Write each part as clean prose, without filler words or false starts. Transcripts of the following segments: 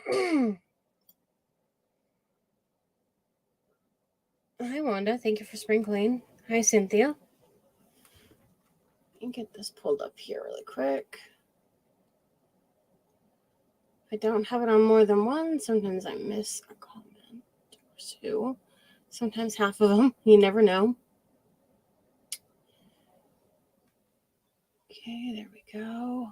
Hi, Wanda. Thank you for sprinkling. Hi, Cynthia. Let me get this pulled up here really quick. If I don't have it on more than one, sometimes I miss a comment or two. Sometimes half of them. You never know. Okay, there we go.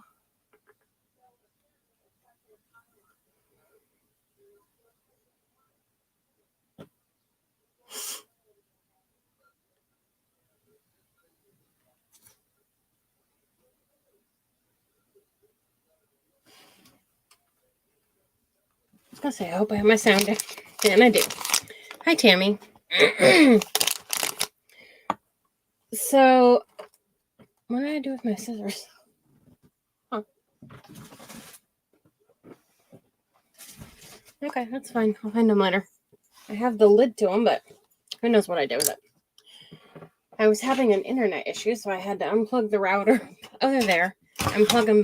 I was gonna say, I hope I have my sound down. And I do. Hi, Tammy. So, what did I do with my scissors? Huh. Okay, that's fine. I'll find them later. I have the lid to them, but who knows what I did with it. I was having an internet issue, so I had to unplug the router over there and plug it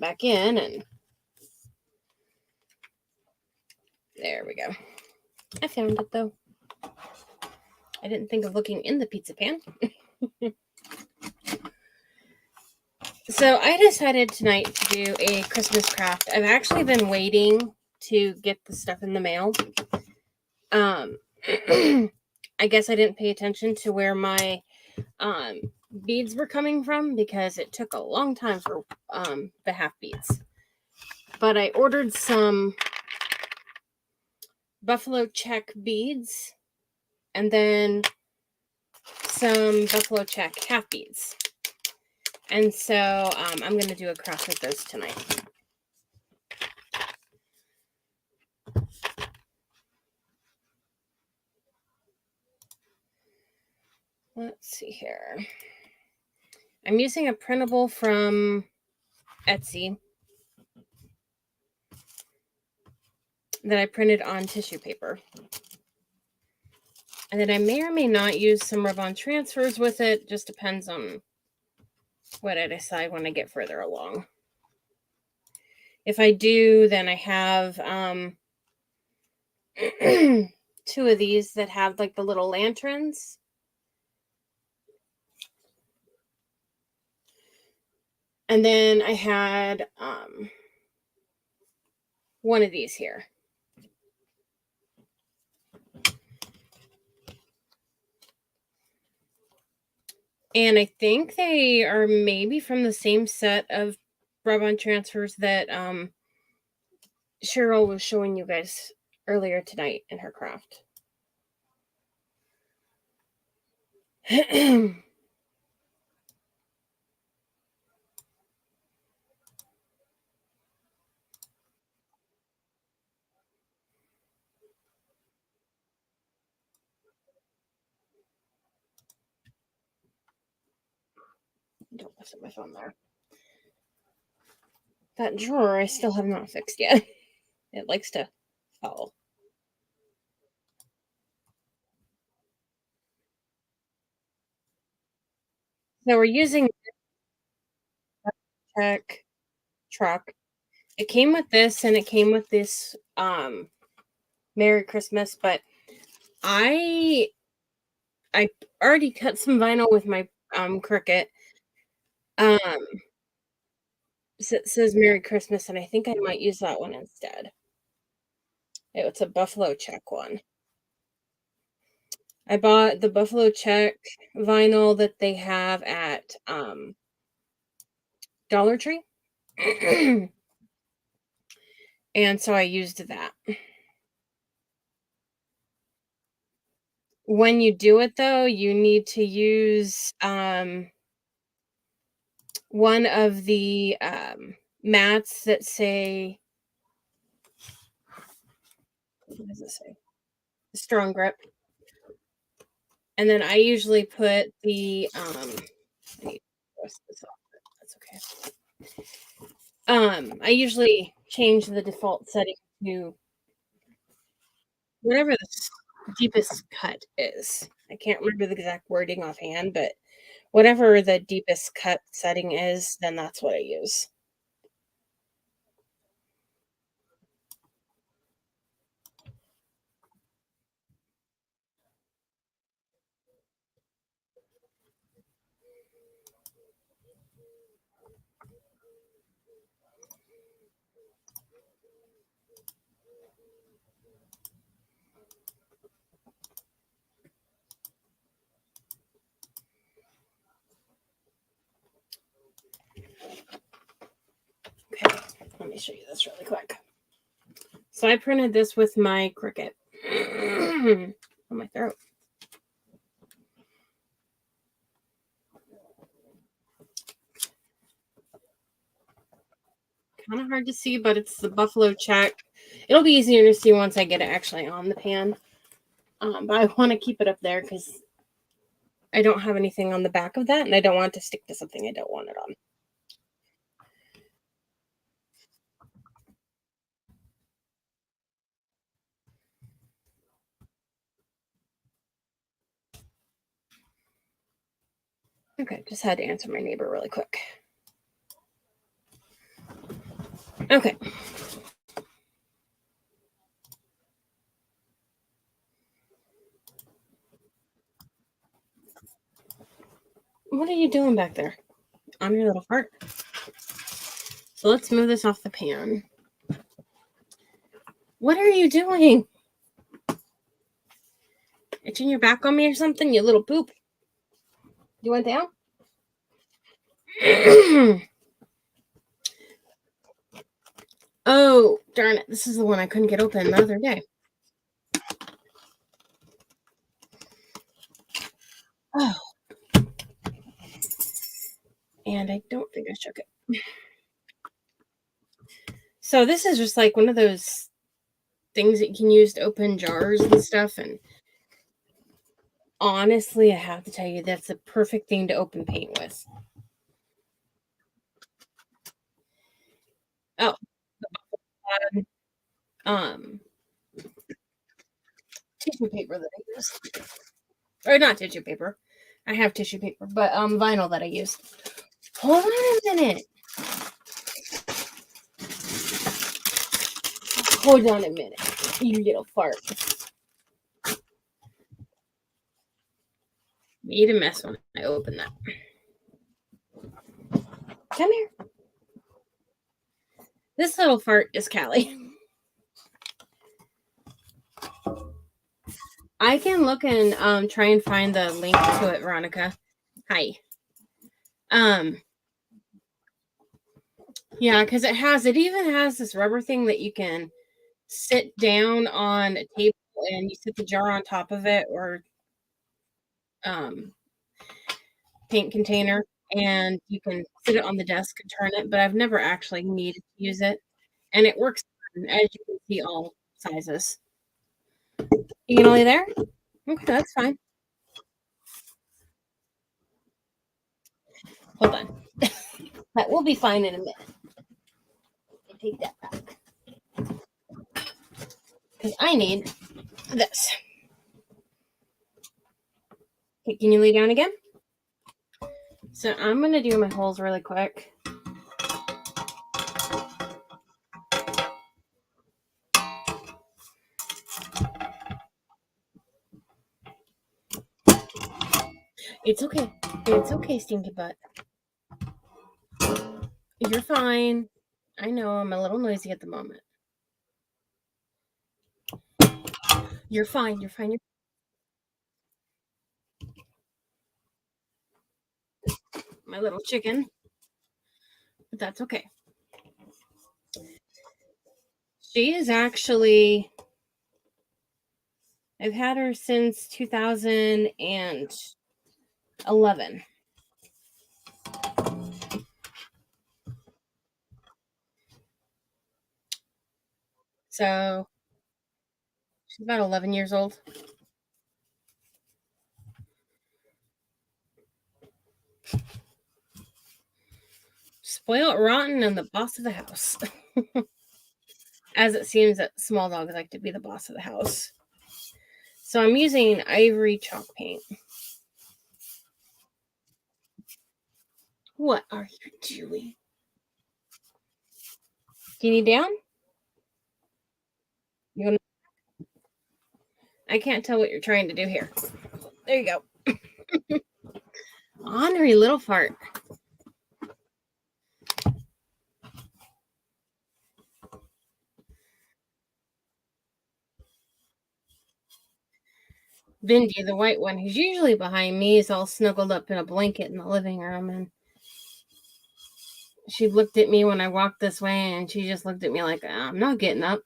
back in, and there we go. I found it though. I didn't think of looking in the pizza pan. So I decided tonight to do a Christmas craft. I've actually been waiting to get the stuff in the mail. I guess I didn't pay attention to where my beads were coming from because it took a long time for the half beads. But I ordered some buffalo check beads and then some buffalo check half beads. And so I'm going to do a cross with those tonight. Let's see here. I'm using a printable from Etsy that I printed on tissue paper. And then I may or may not use some rub-on transfers with it. Just depends on what I decide when I get further along. If I do, then I have two of these that have like the little lanterns. And then I had one of these here. And I think they are maybe from the same set of rub-on transfers that Cheryl was showing you guys earlier tonight in her craft. Don't mess up my phone there. That drawer I still have not fixed yet. It likes to fall. So we're using tech truck. It came with this and it came with this Merry Christmas, but I already cut some vinyl with my Cricut. Um It says Merry Christmas, and I think I might use that one instead. It's a buffalo check one. I bought the buffalo check vinyl that they have at Dollar Tree. And so I used that. When you do it though, you need to use one of the mats that say, what does it say? Strong grip. And then I usually put the I need to rest this off, but that's okay. I usually change the default setting to whatever the deepest cut is. I can't remember the exact wording offhand, but whatever the deepest cut setting is, then that's what I use. show you this really quick. So I printed this with my Cricut on my throat. Kind of hard to see, but it's the buffalo check. It'll be easier to see once I get it actually on the pan. But I want to keep it up there because I don't have anything on the back of that, and I don't want it to stick to something I don't want it on. Okay, just had to answer my neighbor really quick. Okay. What are you doing back there on your little heart? So let's move this off the pan. What are you doing? Itching your back on me or something, you little poop? You went down? Oh, darn it. This is the one I couldn't get open the other day. Oh. And I don't think I shook it. So this is just like one of those things that you can use to open jars and stuff. And honestly, I have to tell you, that's the perfect thing to open paint with. Oh, tissue paper that I use. Or not tissue paper. I have tissue paper, but vinyl that I use. Hold on a minute. Hold on a minute. You little fart. Made a mess when I opened that. Come here. This little fart is Callie. I can look and try and find the link to it, Veronica. Hi. Yeah, because it even has this rubber thing that you can sit down on a table and you sit the jar on top of it, or paint container, and you can sit it on the desk and turn it, but I've never actually needed to use it. And it works, as you can see, all sizes. You can only there? Okay, that's fine. Hold on. That will be fine in a minute. I take that back. Because I need this. Okay, can you lay down again? So I'm going to do my holes really quick. It's okay. It's okay, stinky butt. You're fine. I know I'm a little noisy at the moment. You're fine. You're fine. My little chicken. But that's okay. She is actually, I've had her since 2011. So she's about 11 years old. Spoiled, rotten, and the boss of the house. As it seems that small dogs like to be the boss of the house. So I'm using ivory chalk paint. What are you doing? Do you need down? You gonna... I can't tell what you're trying to do here. There you go. Ornery little fart. Benji, the white one, who's usually behind me, is all snuggled up in a blanket in the living room, and she looked at me when I walked this way, and she just looked at me like, I'm not getting up.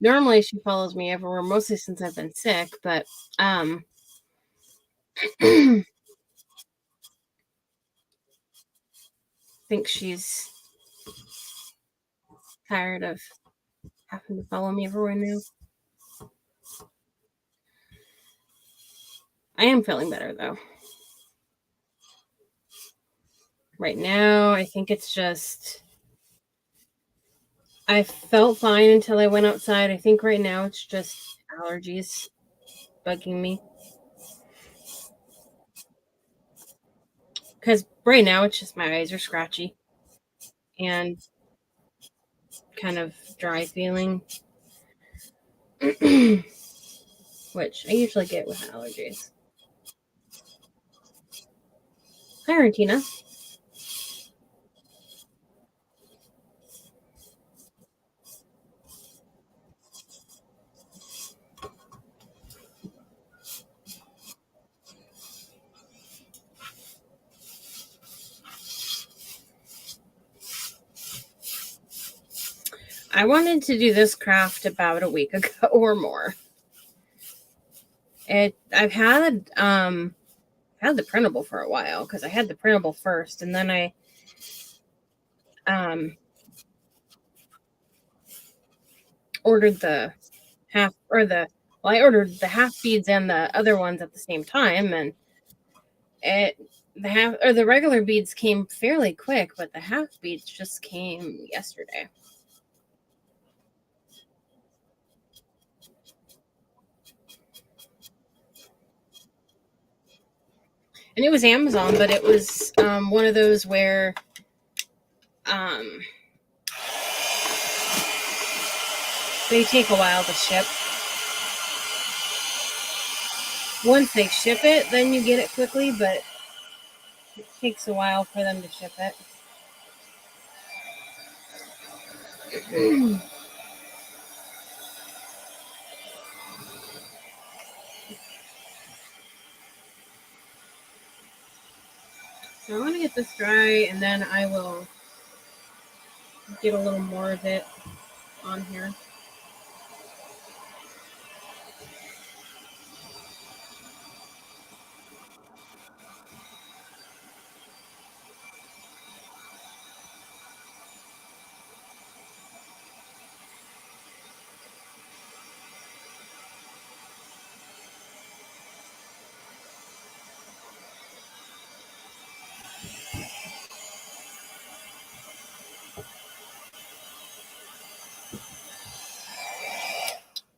Normally, she follows me everywhere, mostly since I've been sick, but I think she's tired of having to follow me everywhere now. I am feeling better, though. Right now, I think it's just I felt fine until I went outside. I think right now it's just allergies bugging me. Because right now it's just my eyes are scratchy and kind of dry feeling, which I usually get with allergies. Hi, Argentina. I wanted to do this craft about a week ago or more. I've had the printable for a while because I had the printable first, and then I ordered the half or the well, I ordered the half beads and the other ones at the same time, and the regular beads came fairly quick, but the half beads just came yesterday. And it was Amazon, but it was one of those where they take a while to ship. Once they ship it, then you get it quickly, but it takes a while for them to ship it. So I want to get this dry, and then I will get a little more of it on here.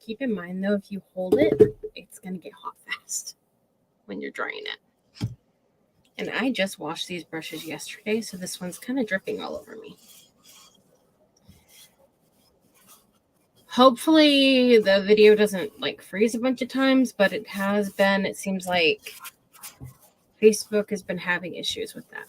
Keep in mind, though, if you hold it, it's going to get hot fast when you're drying it. And I just washed these brushes yesterday, so this one's kind of dripping all over me. Hopefully the video doesn't freeze a bunch of times, but it has been. It seems like Facebook has been having issues with that.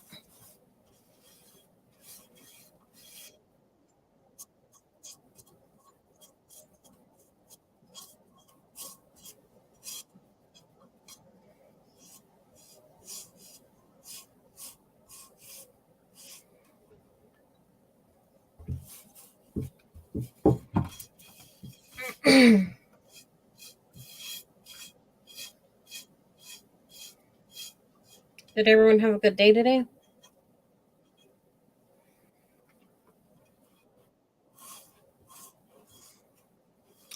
Did everyone have a good day today?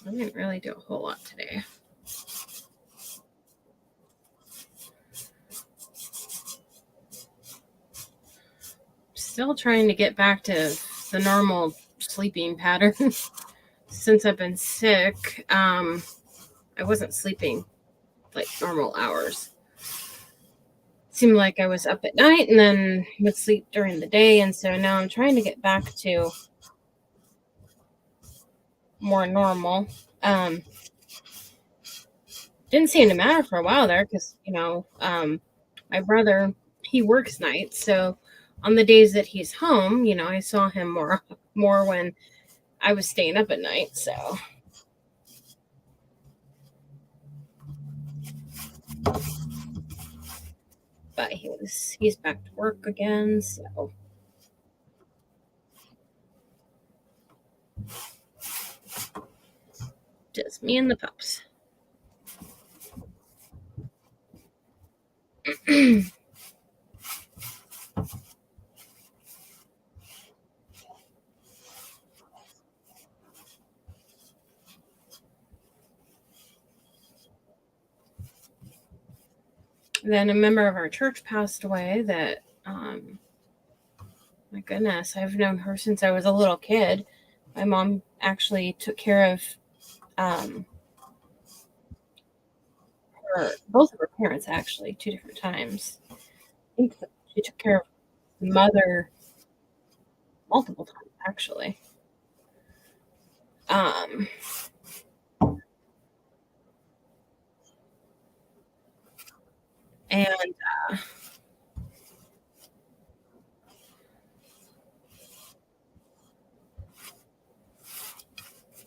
I didn't really do a whole lot today. Still trying to get back to the normal sleeping pattern. Since I've been sick, I wasn't sleeping normal hours. It seemed like I was up at night and then would sleep during the day, and so now I'm trying to get back to more normal. Didn't seem to matter for a while there because my brother, he works nights, so on the days that he's home, I saw him more when I was staying up at night. So but he's back to work again, so just me and the pups. Then a member of our church passed away that, my goodness, I've known her since I was a little kid. My mom actually took care of both of her parents, actually, 2 different times. I think she took care of the mother multiple times, actually. And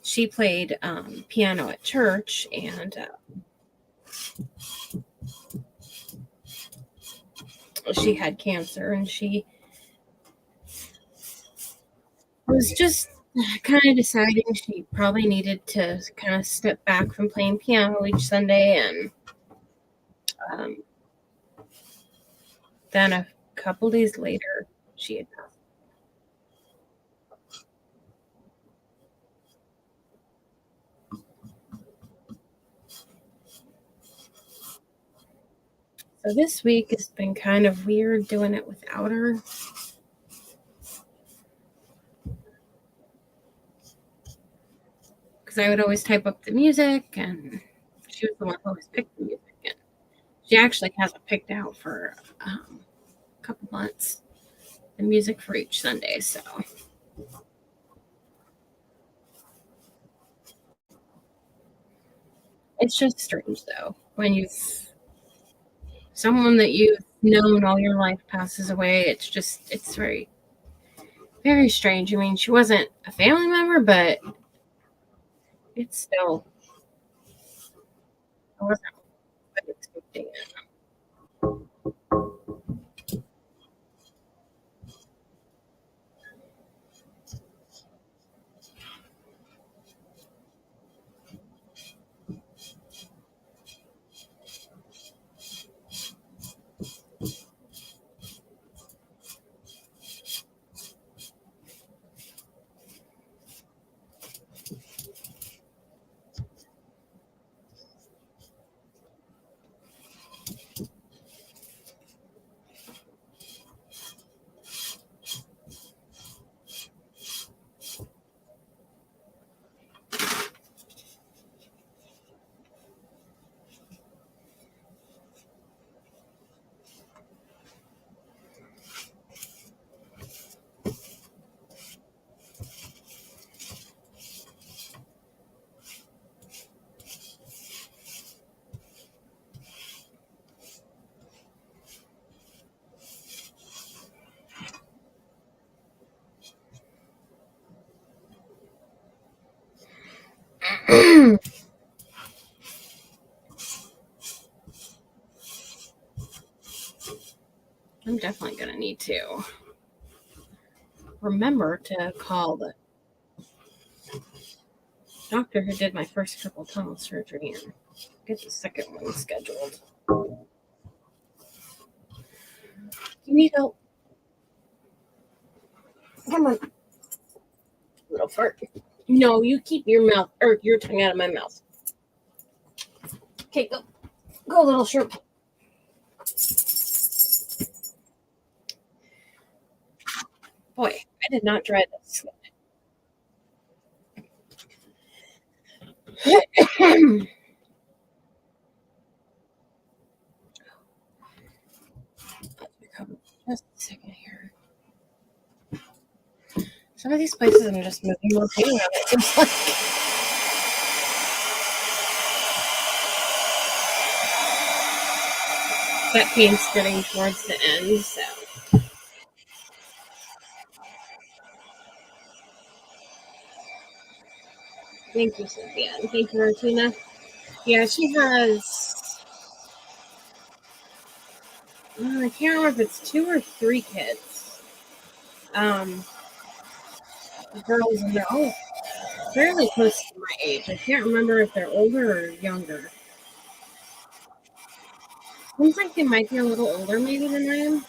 she played piano at church, and she had cancer, and she was just kind of deciding she probably needed to kind of step back from playing piano each Sunday, and then a couple days later, she had passed. So this week has been kind of weird doing it without her. Because I would always type up the music, and she was the one who always picked the music. And she actually has it picked out for a couple months, the music for each Sunday. So it's just strange, though, when someone that you've known all your life passes away. It's very, very strange. I mean, she wasn't a family member, but it's still, I wasn't expecting it. I'm definitely going to need to remember to call the doctor who did my first carpal tunnel surgery and get the second one scheduled. You need help? Come on, little fart. No, you keep your mouth or your tongue out of my mouth. Okay, go, little shrimp. Boy, I did not try this. Just a second here. Some of these places I'm just moving more pain around. It seems like. That pain's getting towards the end, so. Thank you, Cynthia. And thank you, Martina. Yeah, she has I can't remember if it's 2 or 3 kids. Girls, and they're all fairly close to my age. I can't remember if they're older or younger. Seems like they might be a little older maybe than I am.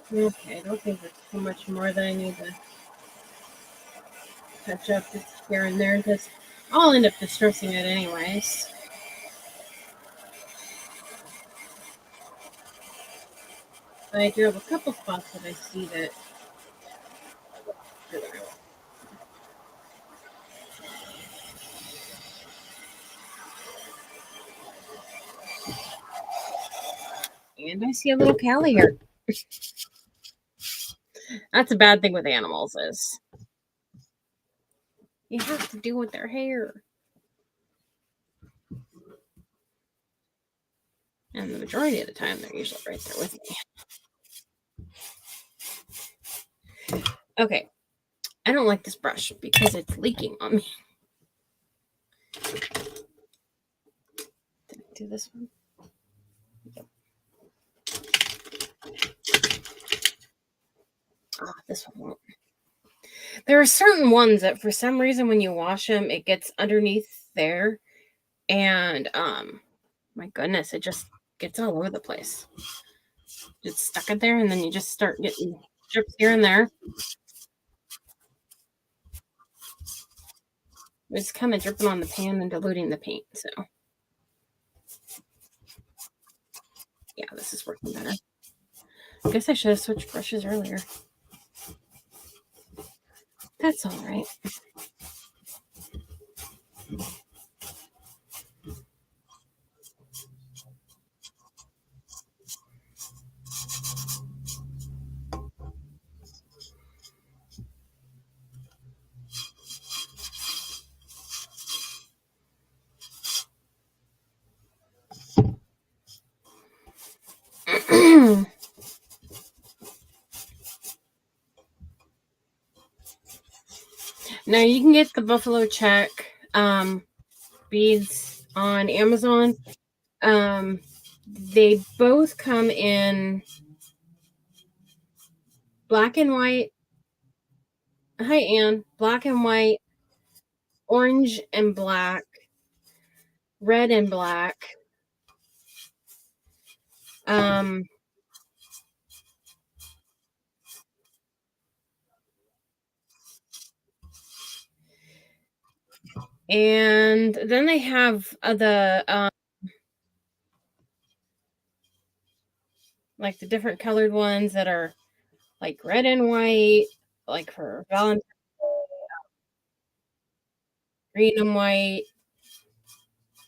Okay, I don't think there's too much more that I need to touch up just here and there because I'll end up distressing it anyways. But I do have a couple spots that I see that. And I see a little Callie here. That's a bad thing with animals is you have to deal with their hair. And the majority of the time, they're usually right there with me. Okay. I don't like this brush because it's leaking on me. Did I do this one? Yep. This one won't. There are certain ones that for some reason when you wash them, it gets underneath there. And my goodness, it just gets all over the place. It's stuck in there, and then you just start getting drips here and there. It's kind of dripping on the pan and diluting the paint. So, yeah, this is working better. I guess I should have switched brushes earlier. That's all right. Now you can get the buffalo check beads on Amazon. They both come in black and white. Hi, Anne. Black and white, orange and black, red and black. Um, and then they have the like the different colored ones that are like red and white, like for Valentine's, green and white,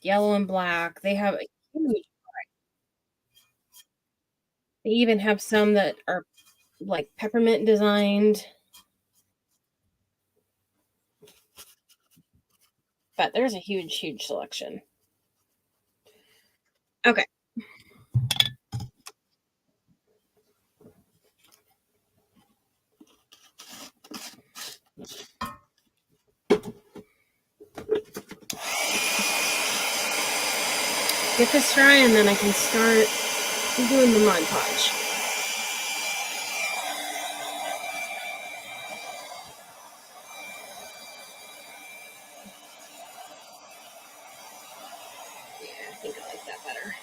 yellow and black. They have a huge. They even have some that are like peppermint designed. But there's a huge, huge selection. Okay. Get this dry and then I can start doing the Mod Podge. Yeah, I think I like that better.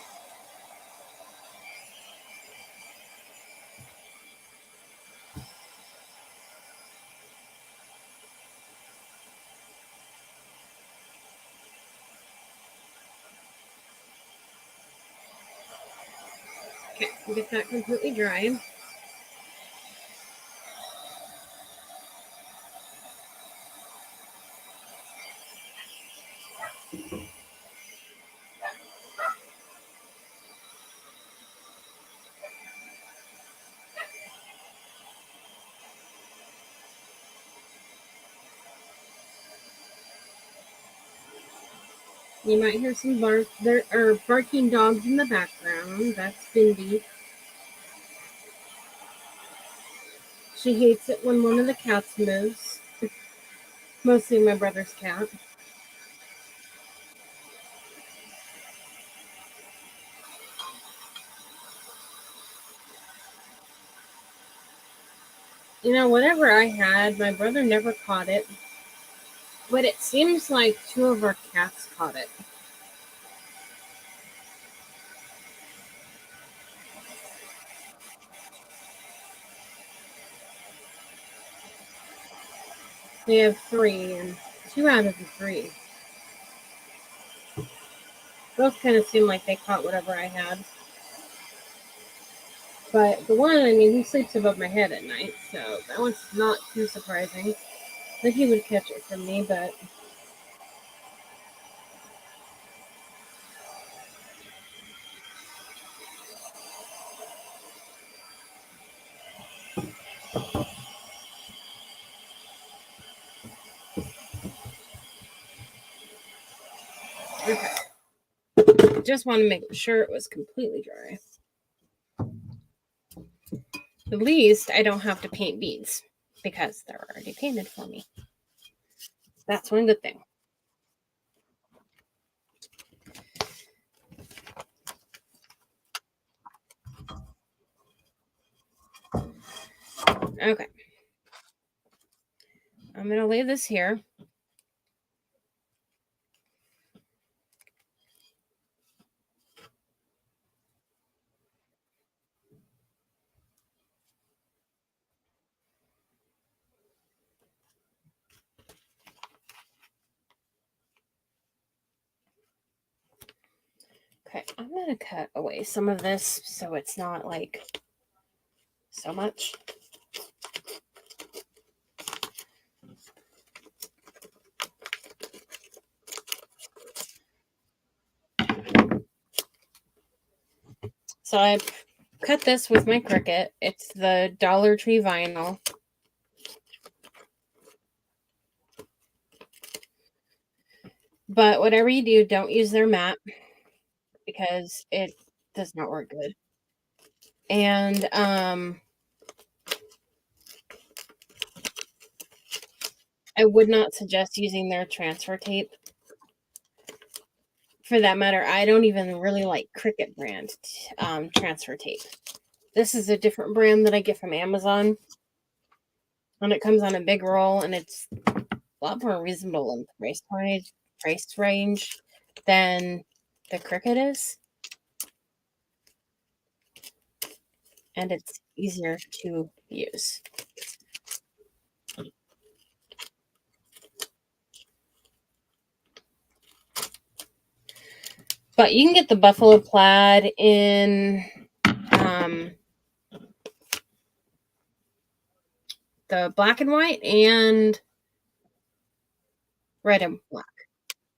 Okay, get that completely dry. You might hear some bark. There are barking dogs in the background. That's Bindi. She hates it when one of the cats moves. Mostly my brother's cat. You know, whatever I had, my brother never caught it. But it seems like two of our cats caught it. We have three, and two out of the three both kind of seem like they caught whatever I had. But the one, I mean, he sleeps above my head at night, so that one's not too surprising that he would catch it from me, but okay. Just want to make sure it was completely dry. At least I don't have to paint beads because they're already painted for me. That's one good thing. Okay. I'm going to lay this here. Okay, I'm going to cut away some of this so it's not like so much. So I cut this with my Cricut. It's the Dollar Tree vinyl. But whatever you do, don't use their mat because it does not work good. And I would not suggest using their transfer tape. For that matter, I don't even really like Cricut brand transfer tape. This is a different brand that I get from Amazon. And it comes on a big roll, and it's a lot more reasonable in price range than the Cricut is. And it's easier to use. But you can get the buffalo plaid in the black and white and red and black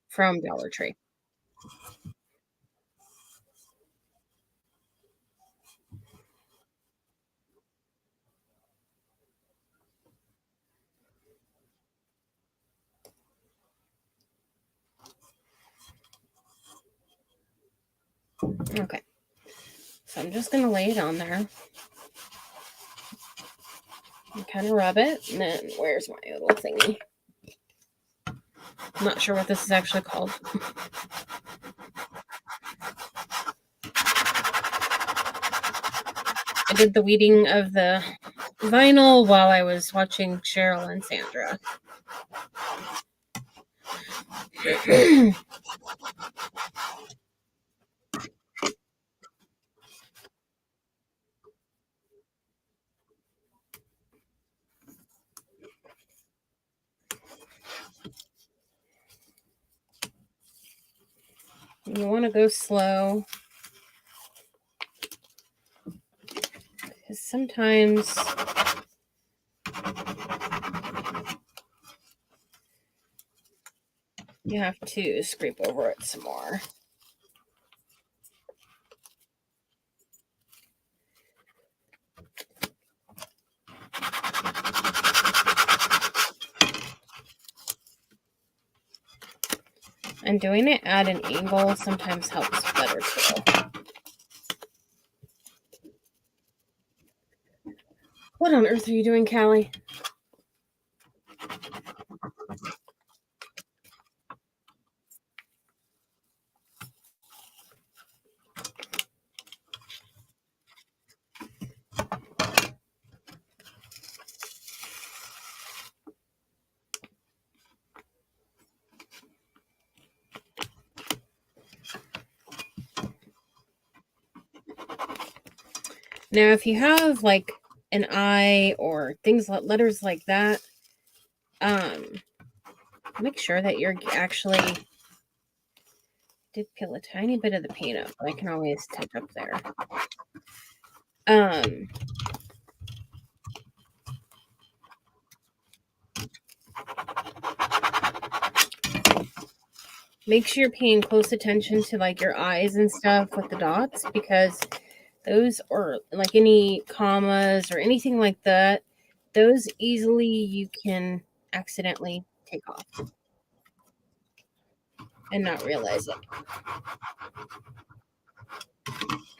from Dollar Tree. Okay. So I'm just going to lay it on there. And kind of rub it. And then where's my little thingy? I'm not sure what this is actually called. I did the weeding of the vinyl while I was watching Cheryl and Sandra. You want to go slow because sometimes you have to scrape over it some more. And doing it at an angle sometimes helps better too. What on earth are you doing, Callie? Now, if you have like an I or things like letters like that, make sure that you're actually did peel a tiny bit of the paint up, but I can always touch up there. Make sure you're paying close attention to like your eyes and stuff with the dots, because those, or like any commas or anything like that, those easily you can accidentally take off and not realize it.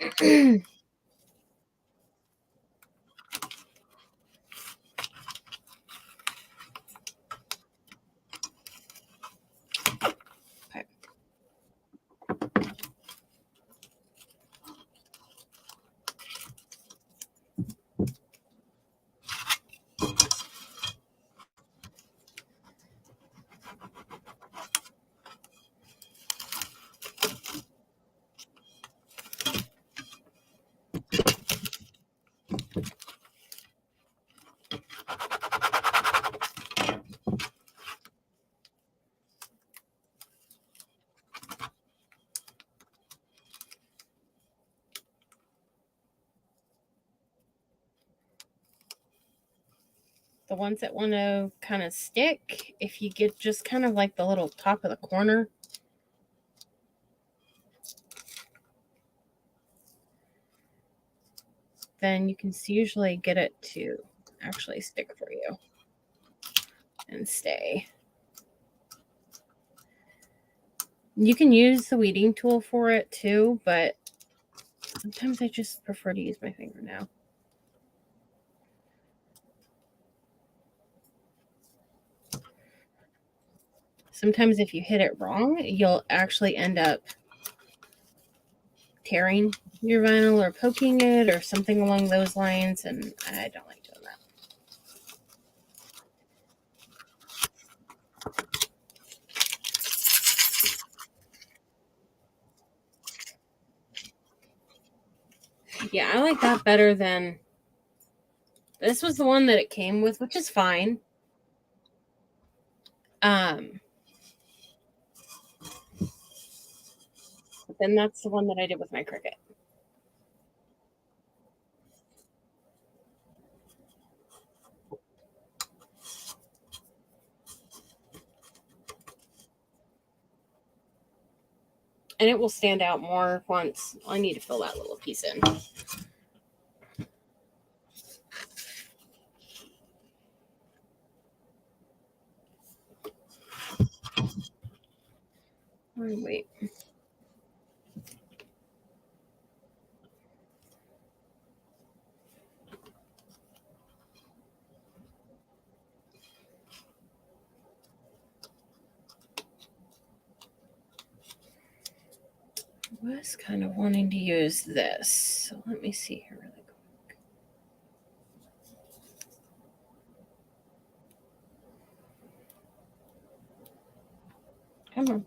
Okay. The ones that want to kind of stick, if you get just kind of like the little top of the corner, then you can usually get it to actually stick for you and stay. You can use the weeding tool for it too, but sometimes I just prefer to use my finger now. Sometimes if you hit it wrong, you'll actually end up tearing your vinyl or poking it or something along those lines, and I don't like doing that. Yeah, I like that better than this. Was the one that it came with, which is fine. But then that's the one that I did with my Cricut. And it will stand out more once I need to fill that little piece in. Wait. I was kind of wanting to use this. So let me see here really quick. Come on.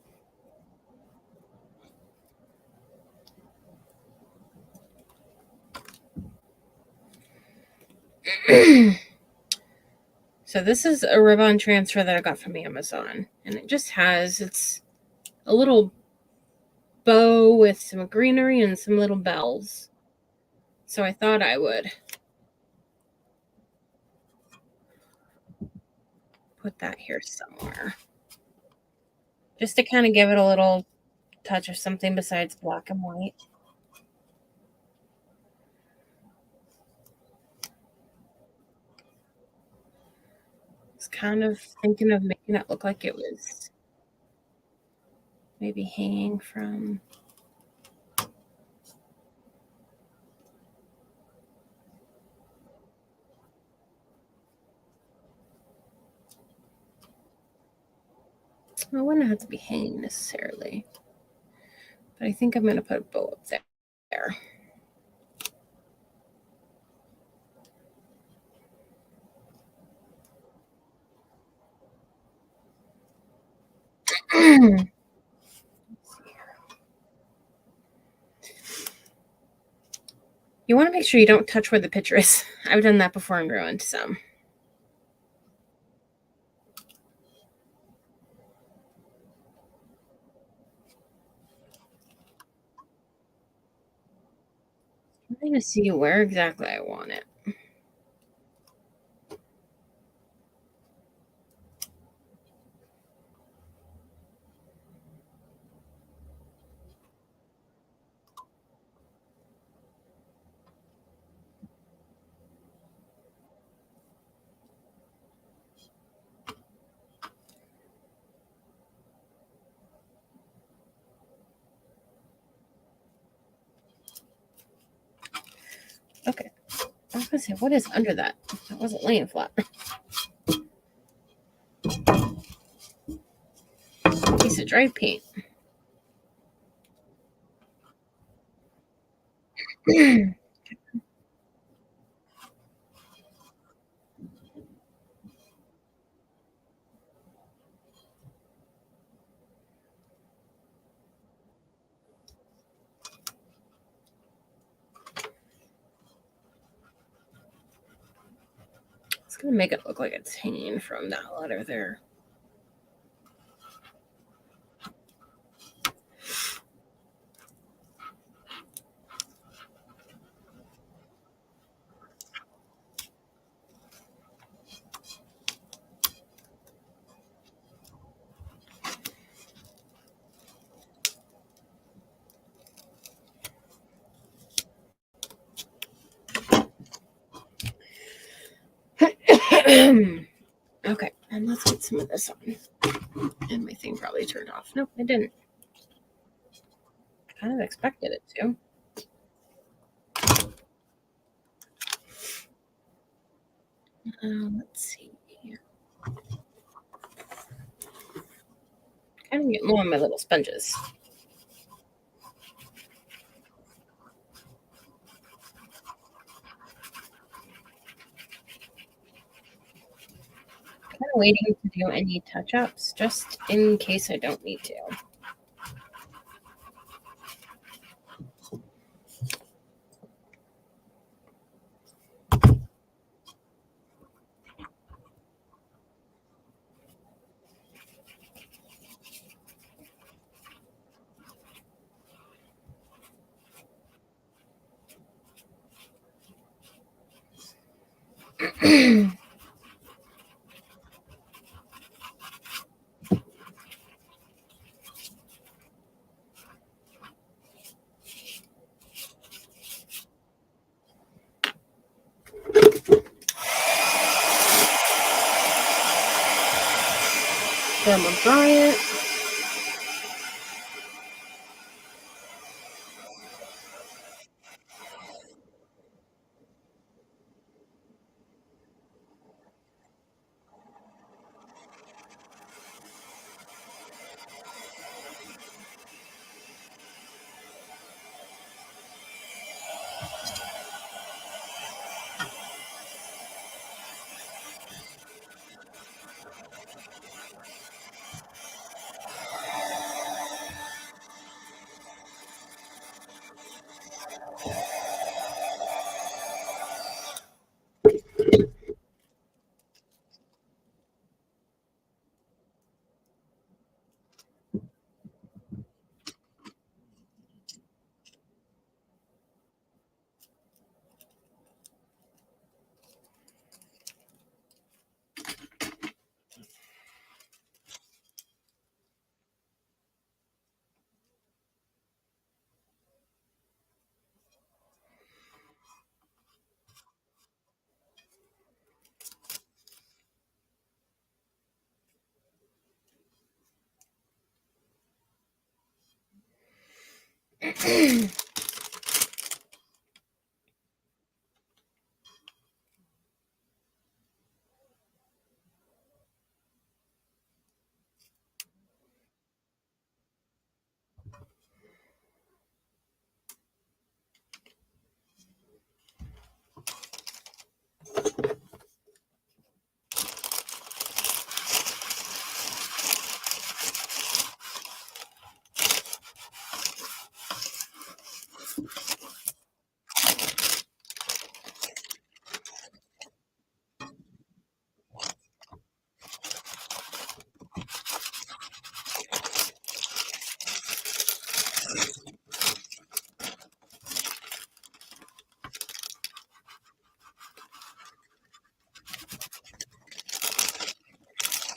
So this is a ribbon transfer that I got from Amazon, and it just has, it's a little bow with some greenery and some little bells. So I thought I would put that here somewhere, just to kind of give it a little touch of something besides black and white. I was kind of thinking of making it look like it was maybe hanging from. I wouldn't have to be hanging necessarily, but I think I'm going to put a bow up there. You want to make sure you don't touch where the picture is. I've done that before and ruined some. I'm trying to see where exactly I want it. Okay. I was going to say, what is under that? That wasn't laying flat. Piece of dry paint. It's going to make it look like it's hanging from that letter there. Okay, and let's get some of this on. And my thing probably turned off. Nope, I didn't. Kind of expected it to. Let's see here. Kind of getting low on my little sponges. Kind of waiting to do any touch-ups just in case I don't need to. Then we'll dry it.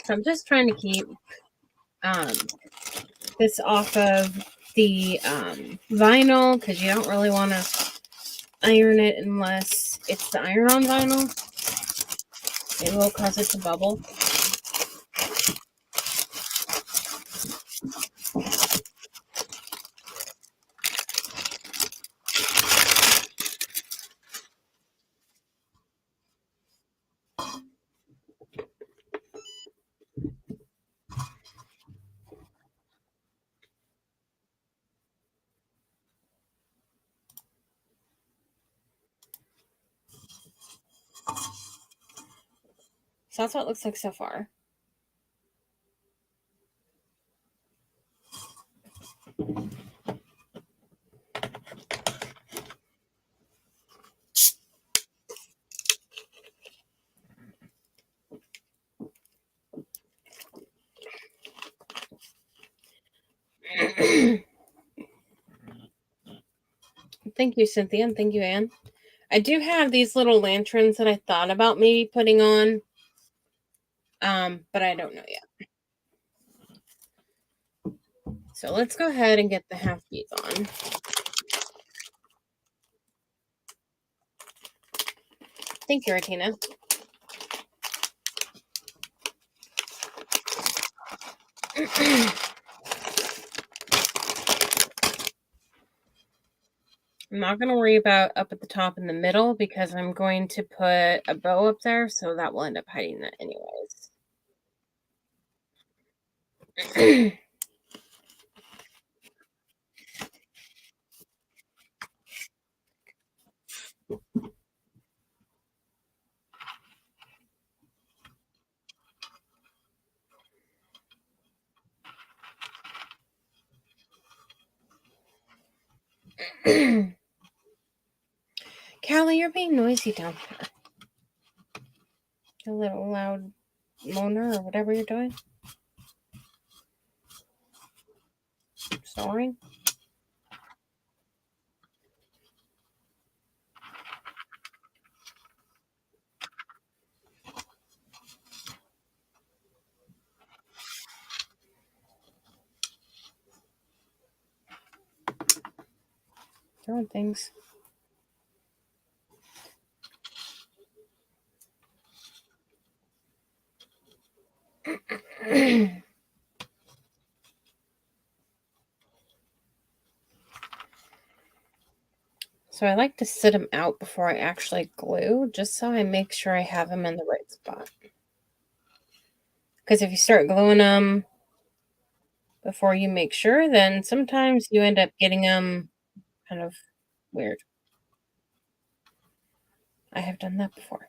So I'm just trying to keep this off of the vinyl because you don't really want to iron it unless it's the iron-on vinyl. It will cause it to bubble. So that's what it looks like so far. Thank you, Cynthia, and thank you, Anne. I do have these little lanterns that I thought about maybe putting on, but I don't know yet. So let's go ahead and get the half beads on. Thank you, Ratina. I'm not going to worry about up at the top in the middle because I'm going to put a bow up there, so that will end up hiding that anyways. Callie, you're being noisy down here. A little loud moaner or whatever you're doing. Sorry. Throwing things. So I like to sit them out before I actually glue, just so I make sure I have them in the right spot. Because if you start gluing them before you make sure, then sometimes you end up getting them kind of weird. I have done that before.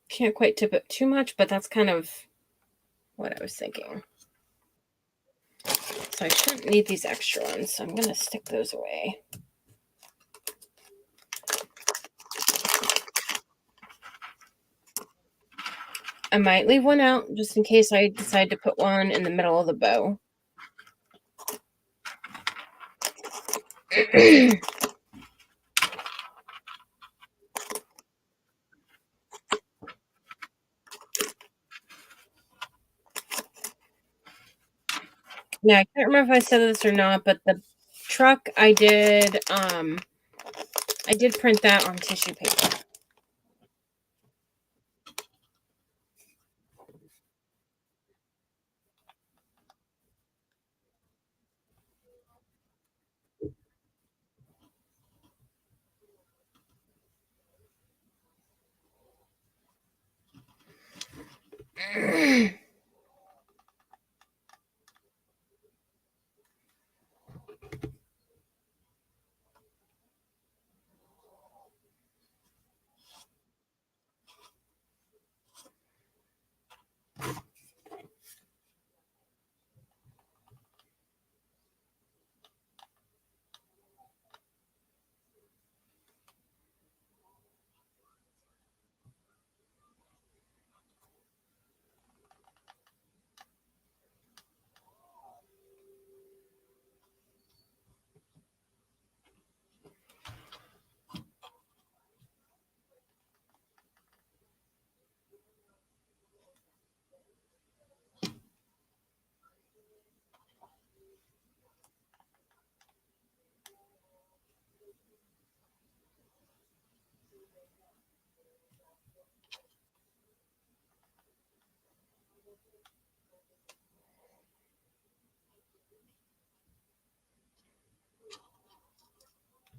Can't quite tip it too much, but that's kind of what I was thinking. So I shouldn't need these extra ones, so I'm going to stick those away. I might leave one out just in case I decide to put one in the middle of the bow. Now, I can't remember if I said this or not, but the truck I did print that on tissue paper.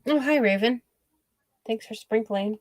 Oh, hi, Raven. Thanks for sprinkling.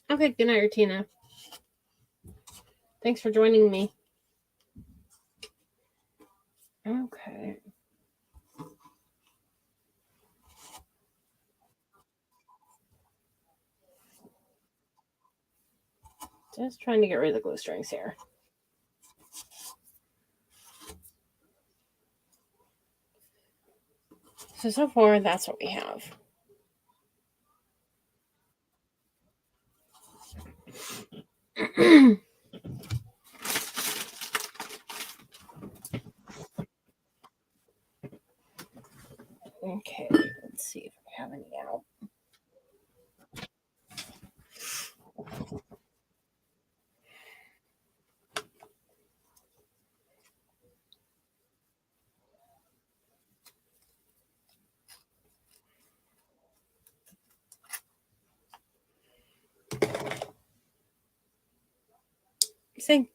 Okay, good night, Rutina. Thanks for joining me. Okay. Just trying to get rid of the glue strings here. So far, that's what we have. Okay, let's see if we have any out.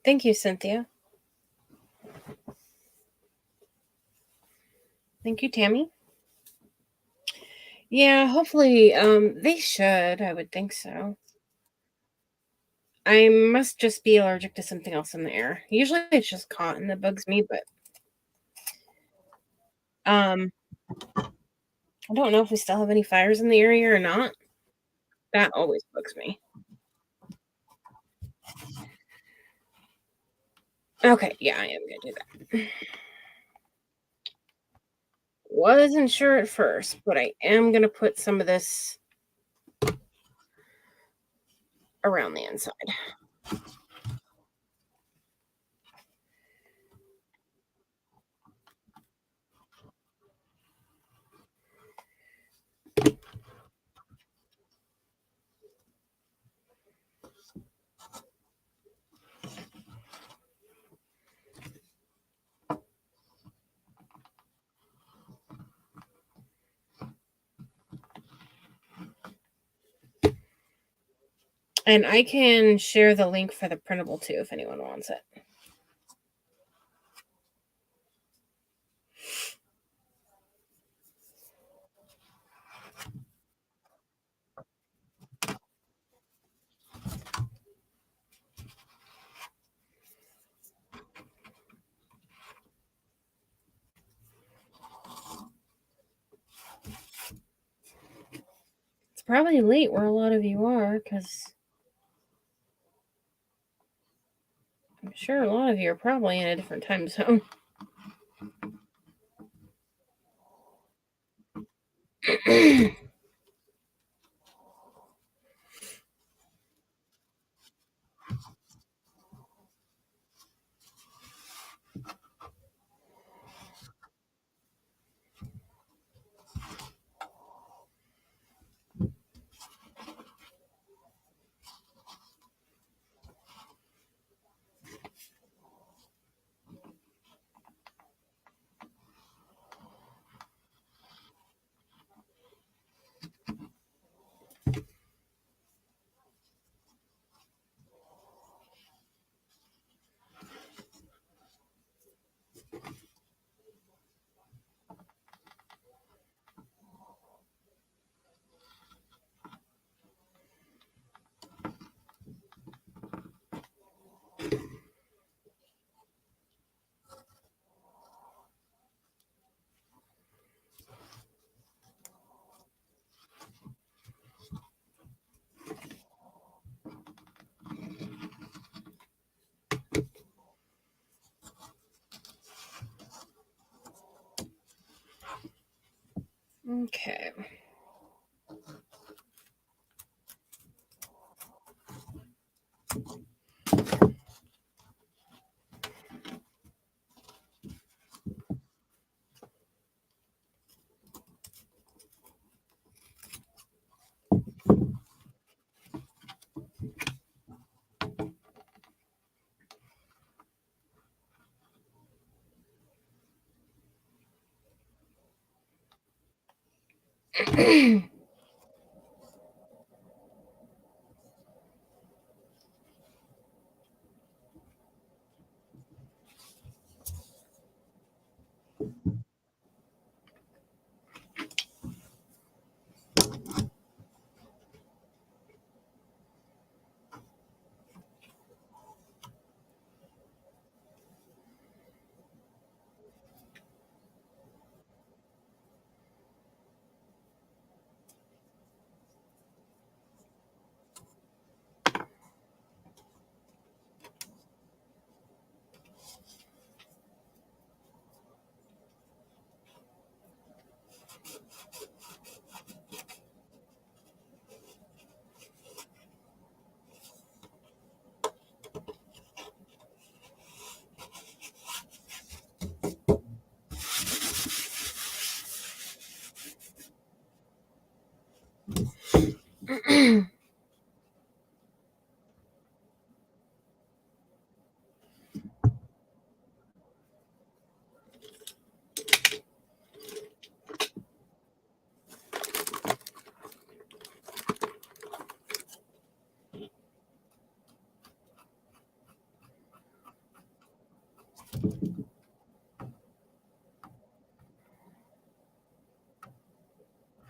Thank you, Cynthia. Thank you, Tammy. Yeah, hopefully, they should. I would think so. I must just be allergic to something else in the air. Usually, it's just cotton that bugs me, but I don't know if we still have any fires in the area or not. That always bugs me. Okay, yeah, I am gonna do that. Wasn't sure at first, but I am gonna put some of this around the inside. And I can share the link for the printable too if anyone wants it. probably late where a lot of you are, because I'm sure a lot of you are probably in a different time zone. Okay.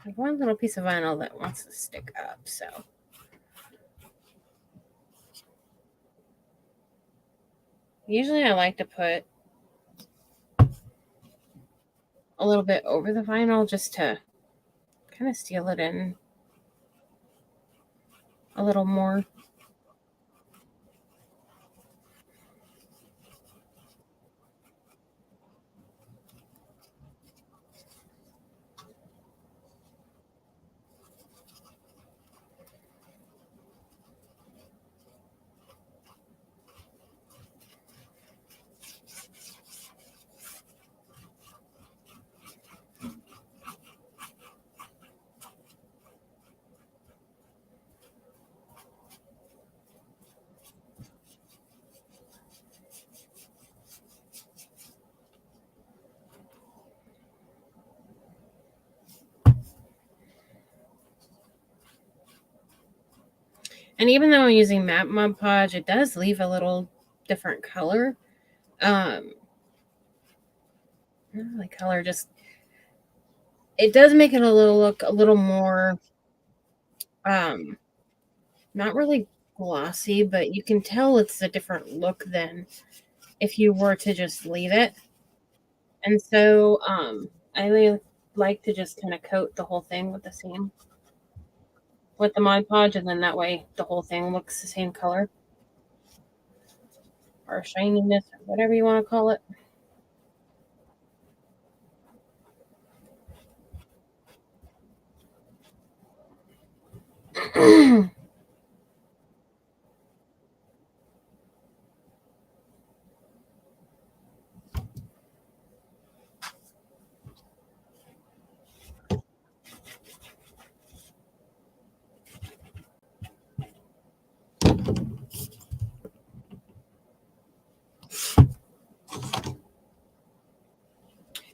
I have one little piece of vinyl that wants to stick up, so. Usually I like to put a little bit over the vinyl just to kind of seal it in a little more. And even though I'm using matte Mod Podge, it does leave a little different color. The color just, it does make it look a little more, um, not really glossy, but you can tell it's a different look than if you were to just leave it. And so, I like to just kind of coat the whole thing with the same. with the Mod Podge, and then that way the whole thing looks the same color or shininess or whatever you want to call it.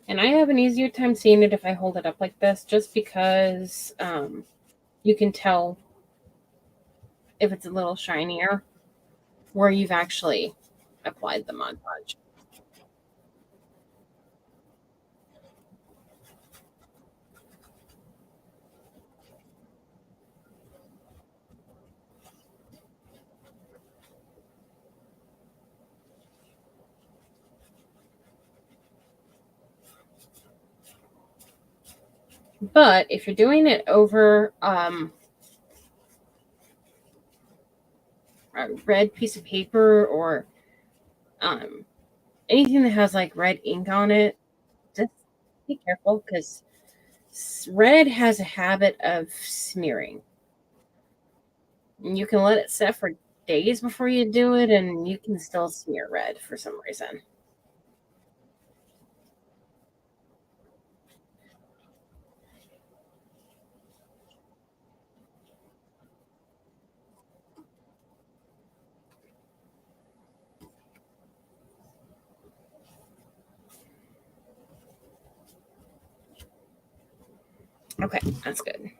And I have an easier time seeing it if I hold it up like this, just because you can tell if it's a little shinier where you've actually applied the Mod Podge. But if you're doing it over a red piece of paper or um, anything that has like red ink on it, just be careful because red has a habit of smearing. And you can let it set for days before you do it, and you can still smear red for some reason. Okay, that's good.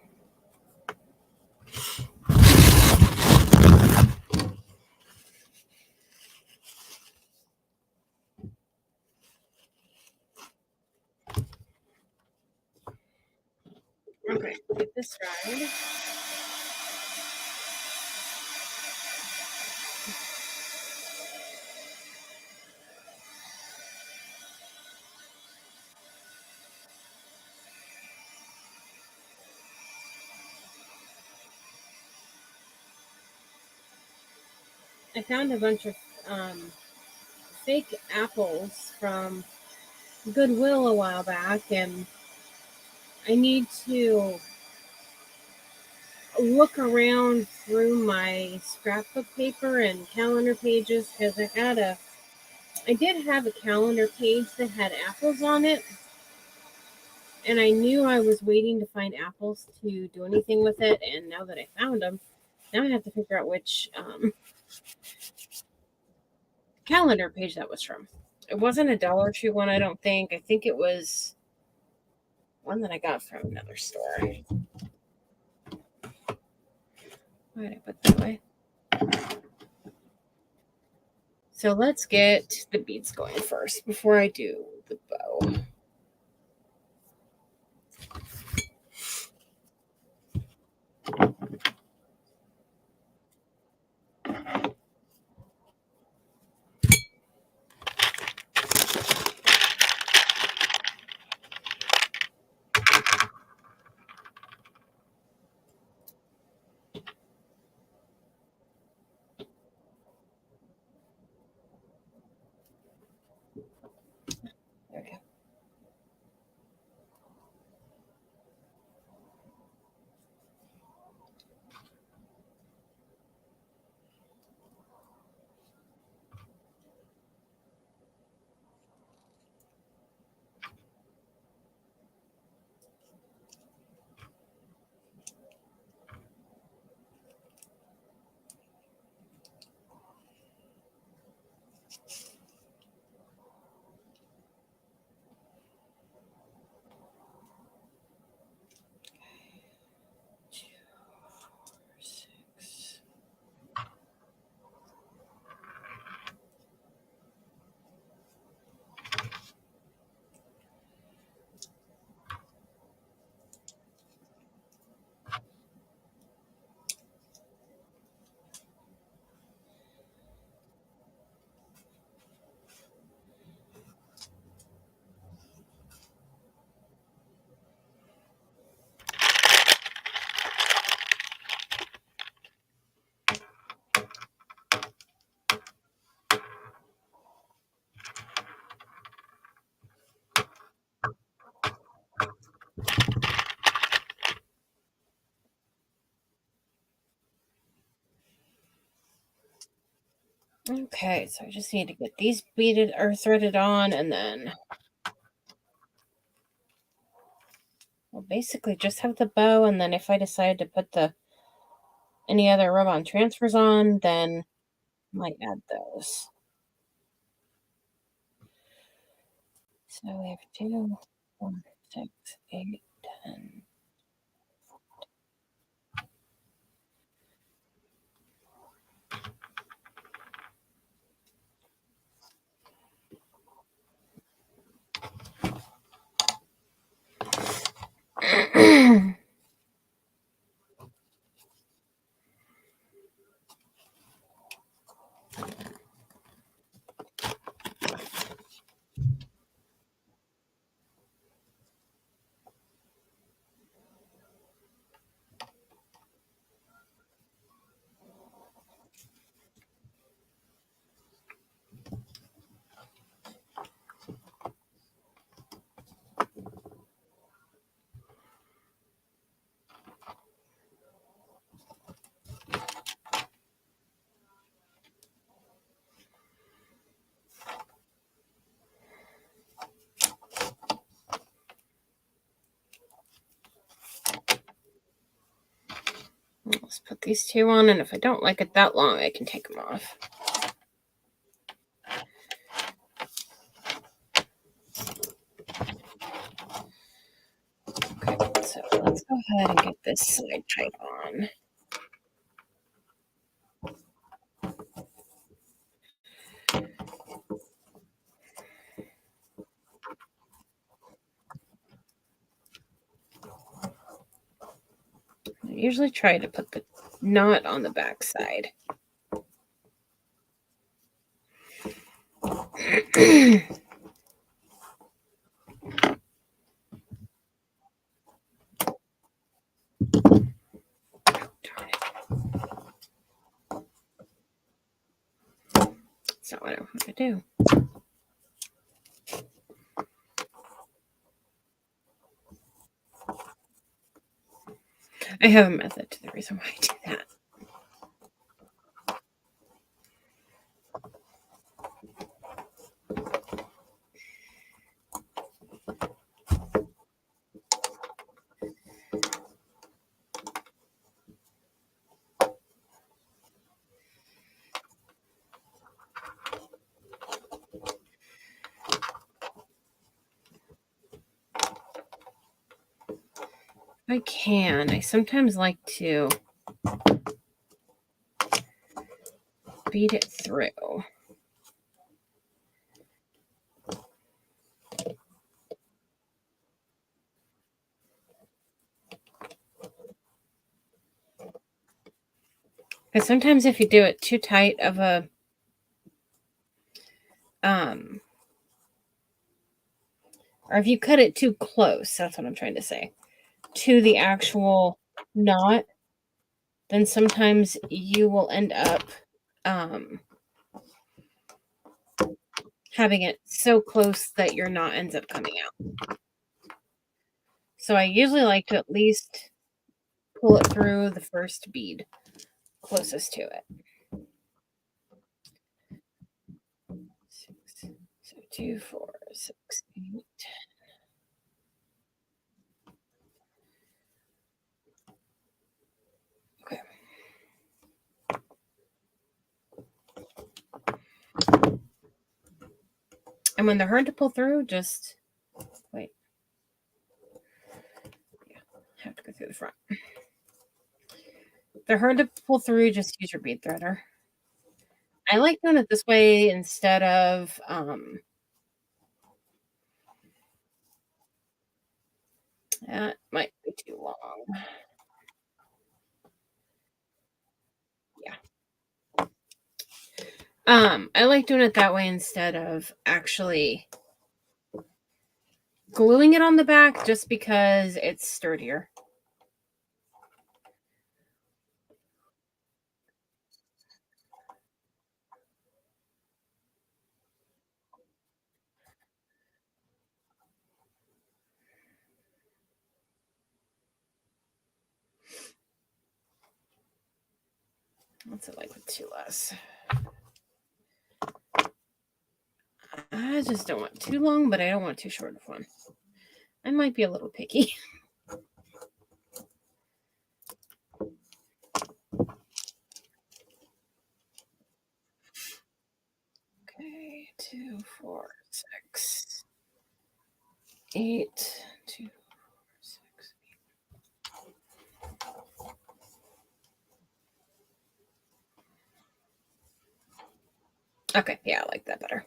Okay, get this dried. I found a bunch of fake apples from Goodwill a while back, and I need to look around through my scrapbook paper and calendar pages because I did have a calendar page that had apples on it, and I knew I was waiting to find apples to do anything with it. And now that I found them, now I have to figure out which calendar page that was from. It wasn't a Dollar Tree one, I don't think. I think it was one that I got from another store. Why did I put that way? So let's get the beads going first before I do the bow. There we go. Okay, so I just need to get these beaded or threaded on, and then we'll basically just have the bow, and then if I decide to put any other rub-on transfers on, then I might add those. So we have 2, 4, 6, 8, 10. Let's put these 2 on, and if I don't like it that long, I can take them off. Okay, so let's go ahead and get this side type on. I usually try to put the knot on the back side. That's not what I want to do. I have a method to the reason why I do that. I can. I sometimes like to beat it through. Because sometimes if you do it too tight of a or if you cut it too close, that's what I'm trying to say, to the actual knot, then sometimes you will end up having it so close that your knot ends up coming out. So I usually like to at least pull it through the first bead closest to it. 6, so 2, 4, 6, 8. Okay. And when they're hard to pull through, just wait. Yeah, I have to go through the front. If they're hard to pull through, just use your bead threader. I like doing it this way instead of that might be too long. Yeah. I like doing it that way instead of actually gluing it on the back just because it's sturdier. What's it like with 2 less? I just don't want too long, but I don't want too short of one. I might be a little picky. Okay, 2, 4, 6, 8, 2, 4, 6, 8. Okay, yeah, I like that better.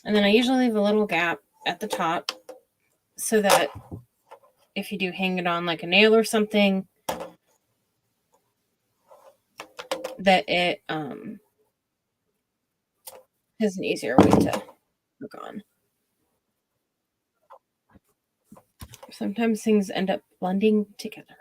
And then I usually leave a little gap at the top so that if you do hang it on like a nail or something, that it has an easier way to hook on. Sometimes things end up blending together.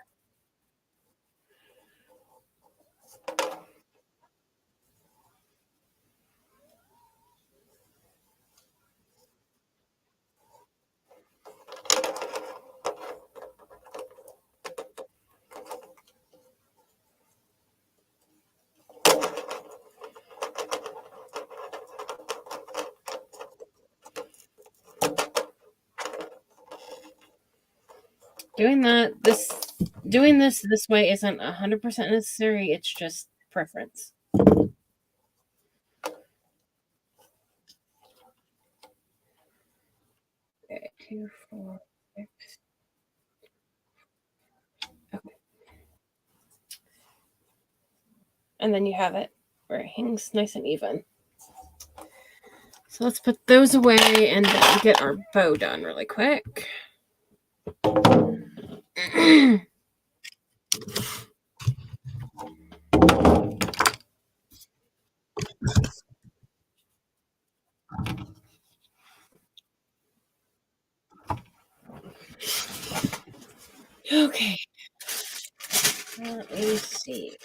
Doing this way isn't 100% necessary. It's just preference. Okay, 2, 4, 6. Okay. And then you have it where it hangs nice and even. So let's put those away and then get our bow done really quick. Okay. Let me see.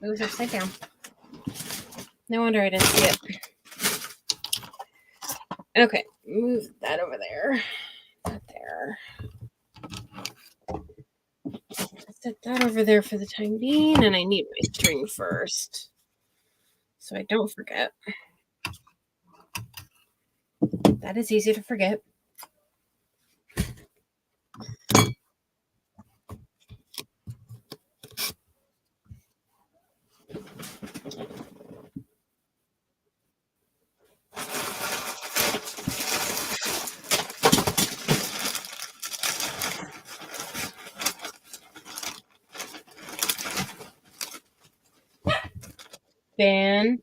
It was upside down. No wonder I didn't see it. Okay, move that over there. That there. Set that over there for the time being, and I need my string first so I don't forget. That is easy to forget. Then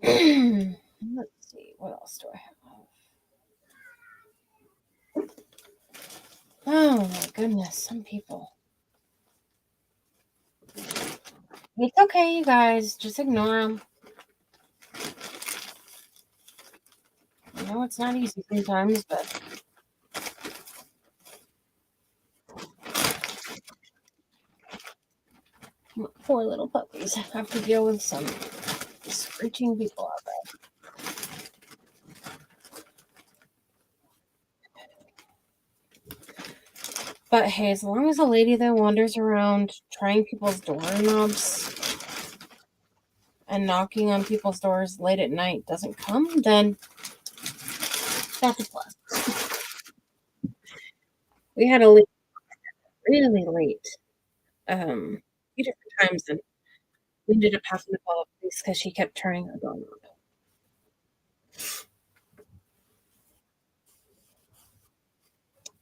let's see, what else do I have? Oh my goodness, some people. It's okay, you guys. Just ignore them. I know it's not easy sometimes, but poor little puppies have to deal with some screeching people out there. But hey, as long as a lady that wanders around trying people's doorknobs and knocking on people's doors late at night doesn't come, then that's a plus. We had a lady really late, few different times, and we ended up having to call the police because she kept turning her doorknob.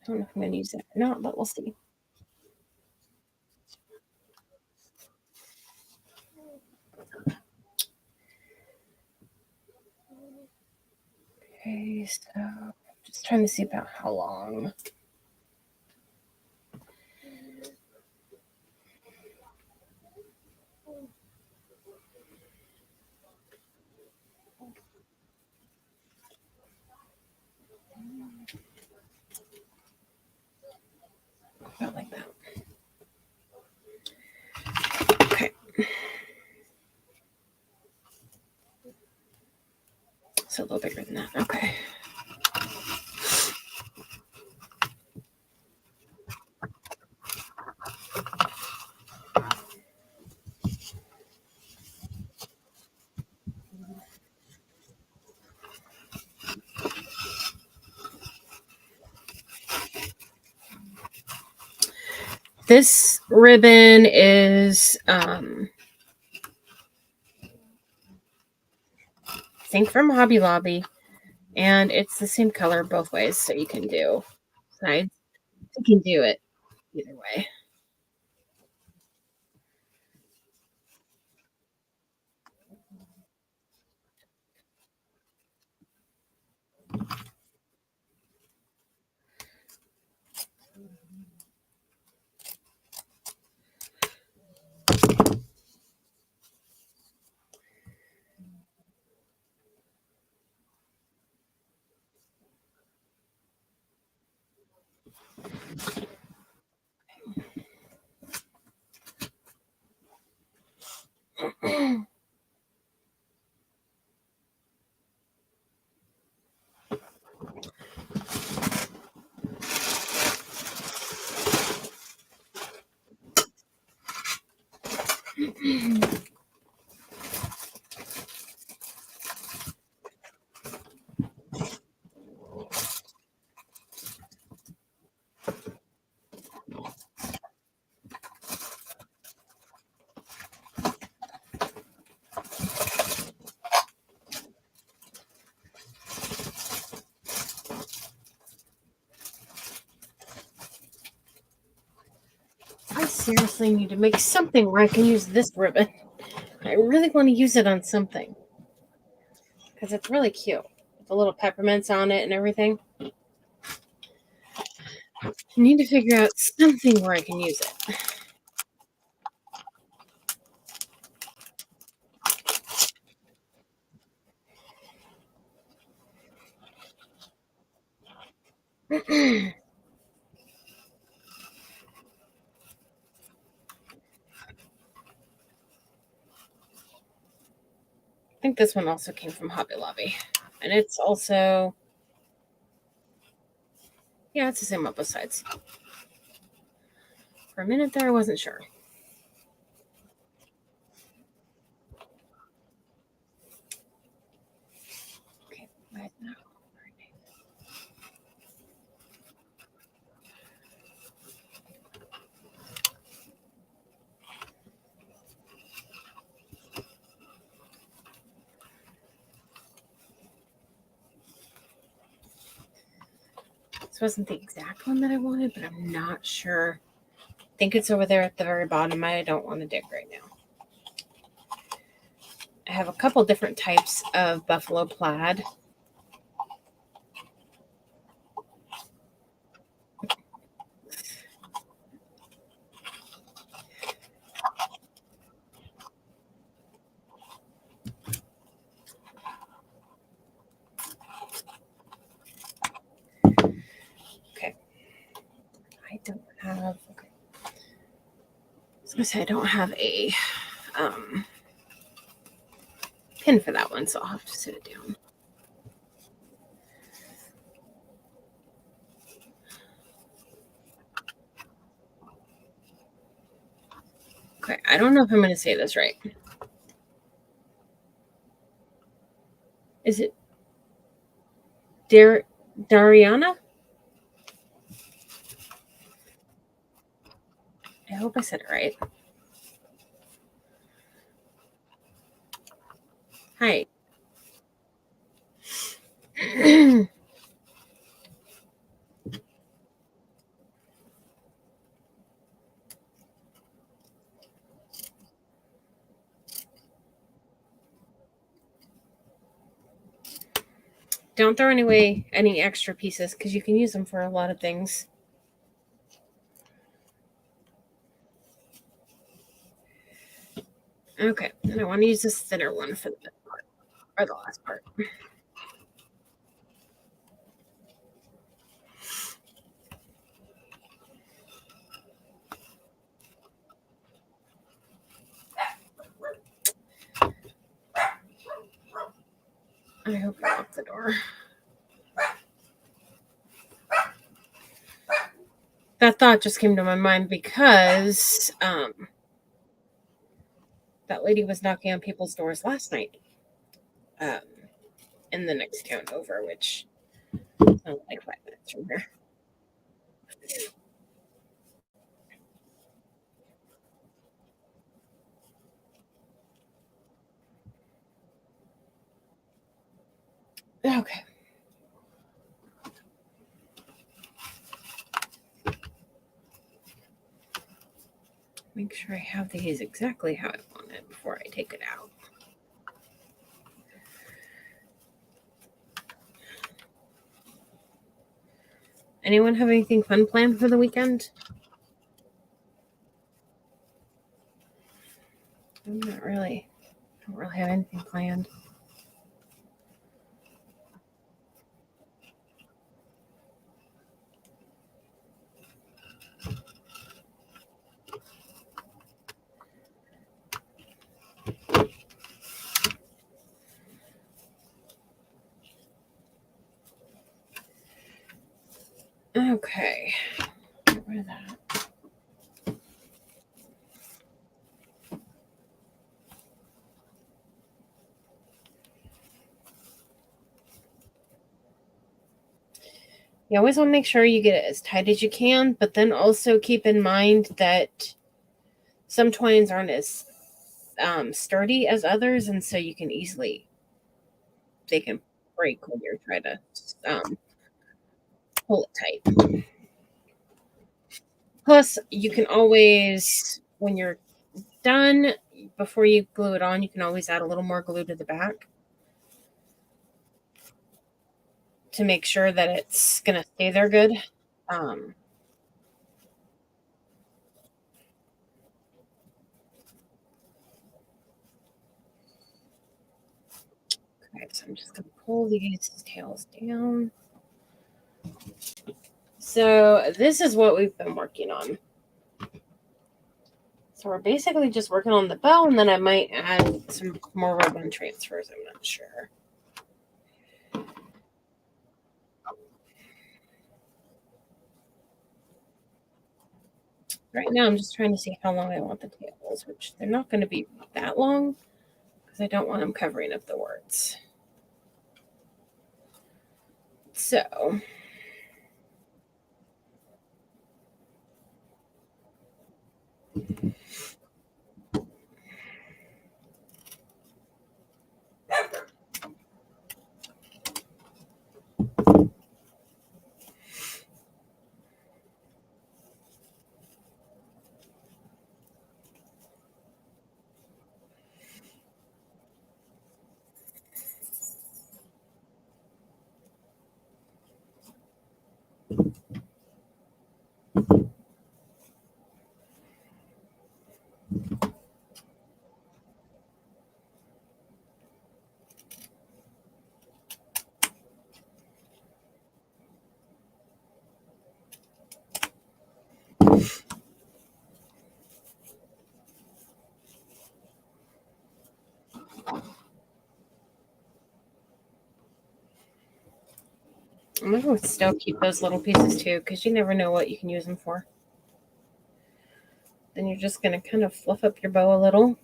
don't know if I'm going to use that or not, but we'll see. Okay, so just trying to see about how long. About like that. Okay. So a little bigger than that. Okay. This ribbon is I think from Hobby Lobby, and it's the same color both ways, so you can do sides. You can do it either way. I seriously need to make something where I can use this ribbon. I really want to use it on something because it's really cute. The little peppermints on it and everything. I need to figure out something where I can use it. I think this one also came from Hobby Lobby. And it's also, yeah, it's the same on both sides. For a minute there, I wasn't sure. Okay, right now. This wasn't the exact one that I wanted, but I'm not sure. I think it's over there at the very bottom. I don't want to dig right now. I have a couple different types of buffalo plaid. Okay. I don't have, okay. I was going to say I don't have a pin for that one, so I'll have to sit it down. Okay, I don't know if I'm going to say this right. Is it Dariana? I hope I said it right. Hi. don't throw away any extra pieces because you can use them for a lot of things. Okay, and I want to use this thinner one for the part, or the last part. I hope I locked the door. That thought just came to my mind because that lady was knocking on people's doors last night in the next town over, which is like 5 minutes from here. Okay. Make sure I have these exactly how I want it before I take it out. Anyone have anything fun planned for the weekend? I don't really have anything planned. Okay. Get rid of that. You always want to make sure you get it as tight as you can, but then also keep in mind that some twines aren't as sturdy as others, and so they can break when you're trying to pull it tight. Plus, you can always, when you're done, before you glue it on, you can always add a little more glue to the back to make sure that it's going to stay there good. Okay, so I'm just going to pull these tails down. So this is what we've been working on. So we're basically just working on the bow, and then I might add some more ribbon transfers. I'm not sure. Right now, I'm just trying to see how long I want the tails, which they're not going to be that long because I don't want them covering up the words. So I'm going to still keep those little pieces too, because you never know what you can use them for. Then you're just going to kind of fluff up your bow a little.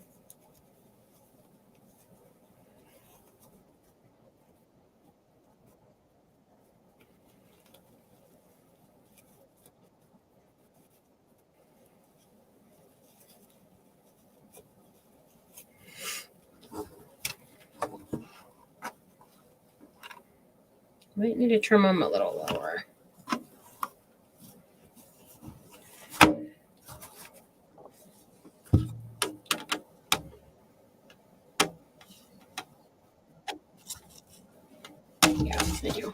Might need to trim them a little lower. Yeah, video.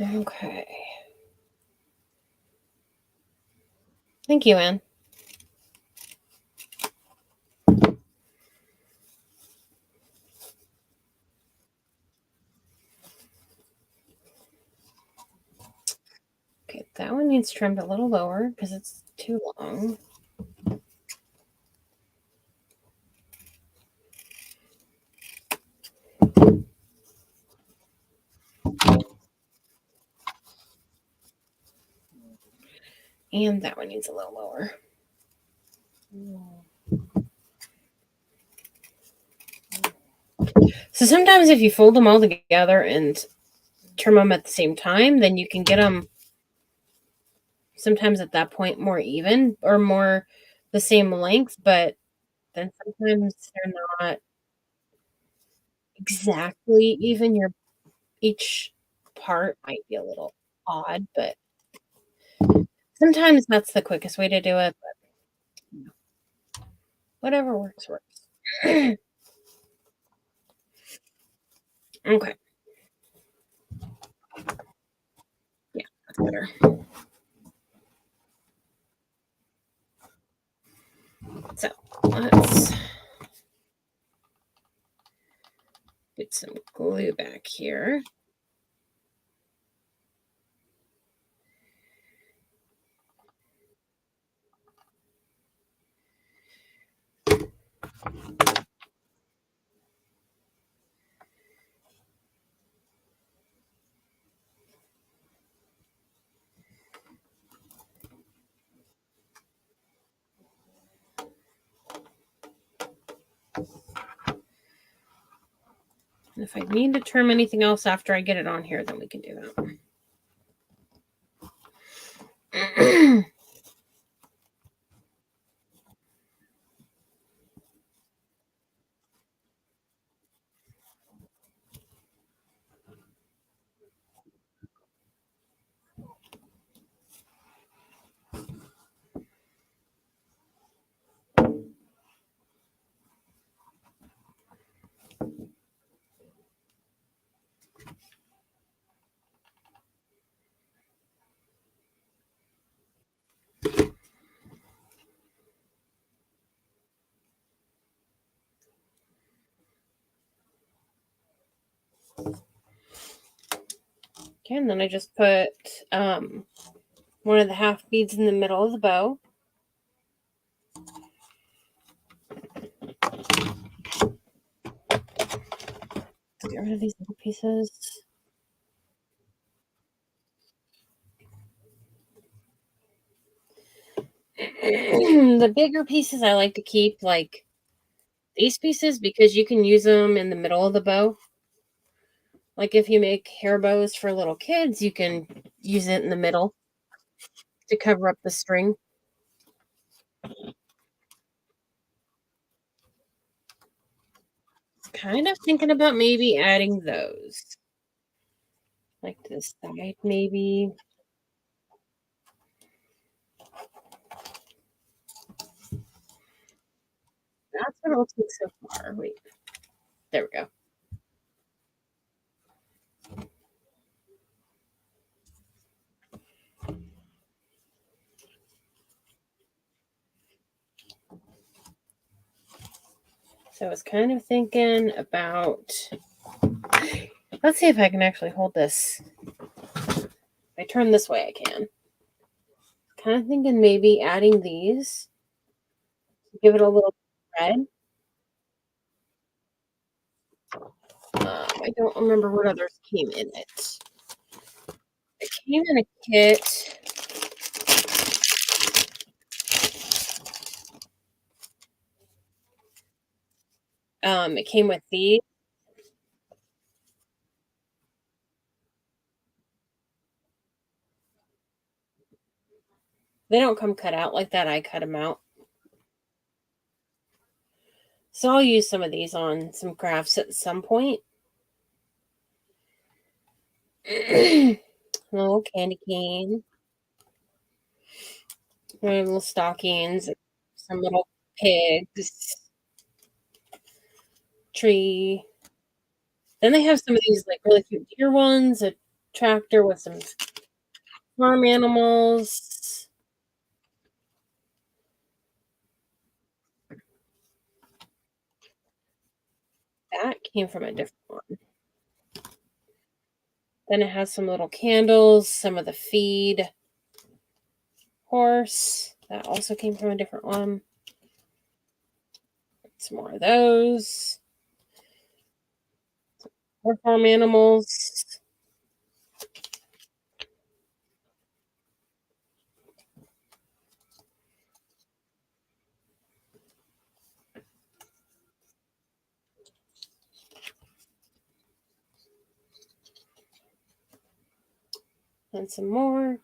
Okay. Thank you, Anne. Okay, that one needs trimmed a little lower because it's too long. And that one needs a little lower. So sometimes if you fold them all together and trim them at the same time, then you can get them sometimes at that point more even or more the same length, but then sometimes they're not exactly even. Each part might be a little odd, but sometimes that's the quickest way to do it, but whatever works, works. Okay. Yeah, that's better. So let's get some glue back here. And if I need to trim anything else after I get it on here, then we can do that. Okay, and then I just put one of the half beads in the middle of the bow. Get rid of these little pieces. The bigger pieces I like to keep, like these pieces, because you can use them in the middle of the bow. Like if you make hair bows for little kids, you can use it in the middle to cover up the string. Kind of thinking about maybe adding those. Like to the side, maybe. That's what it looks like so far. Wait, there we go. So I was kind of thinking about. Let's see if I can actually hold this. If I turn this way, I can. Kind of thinking maybe adding these, give it a little red. I don't remember what others came in it. It came in a kit. It came with these. They don't come cut out like that. I cut them out. So I'll use some of these on some crafts at some point. Little candy cane. Little stockings. Some little pigs. Tree. Then they have some of these like really cute deer ones. A tractor with some farm animals. That came from a different one. Then it has some little candles, some of the feed horse. That also came from a different one. Some more of those. More farm animals. And some more.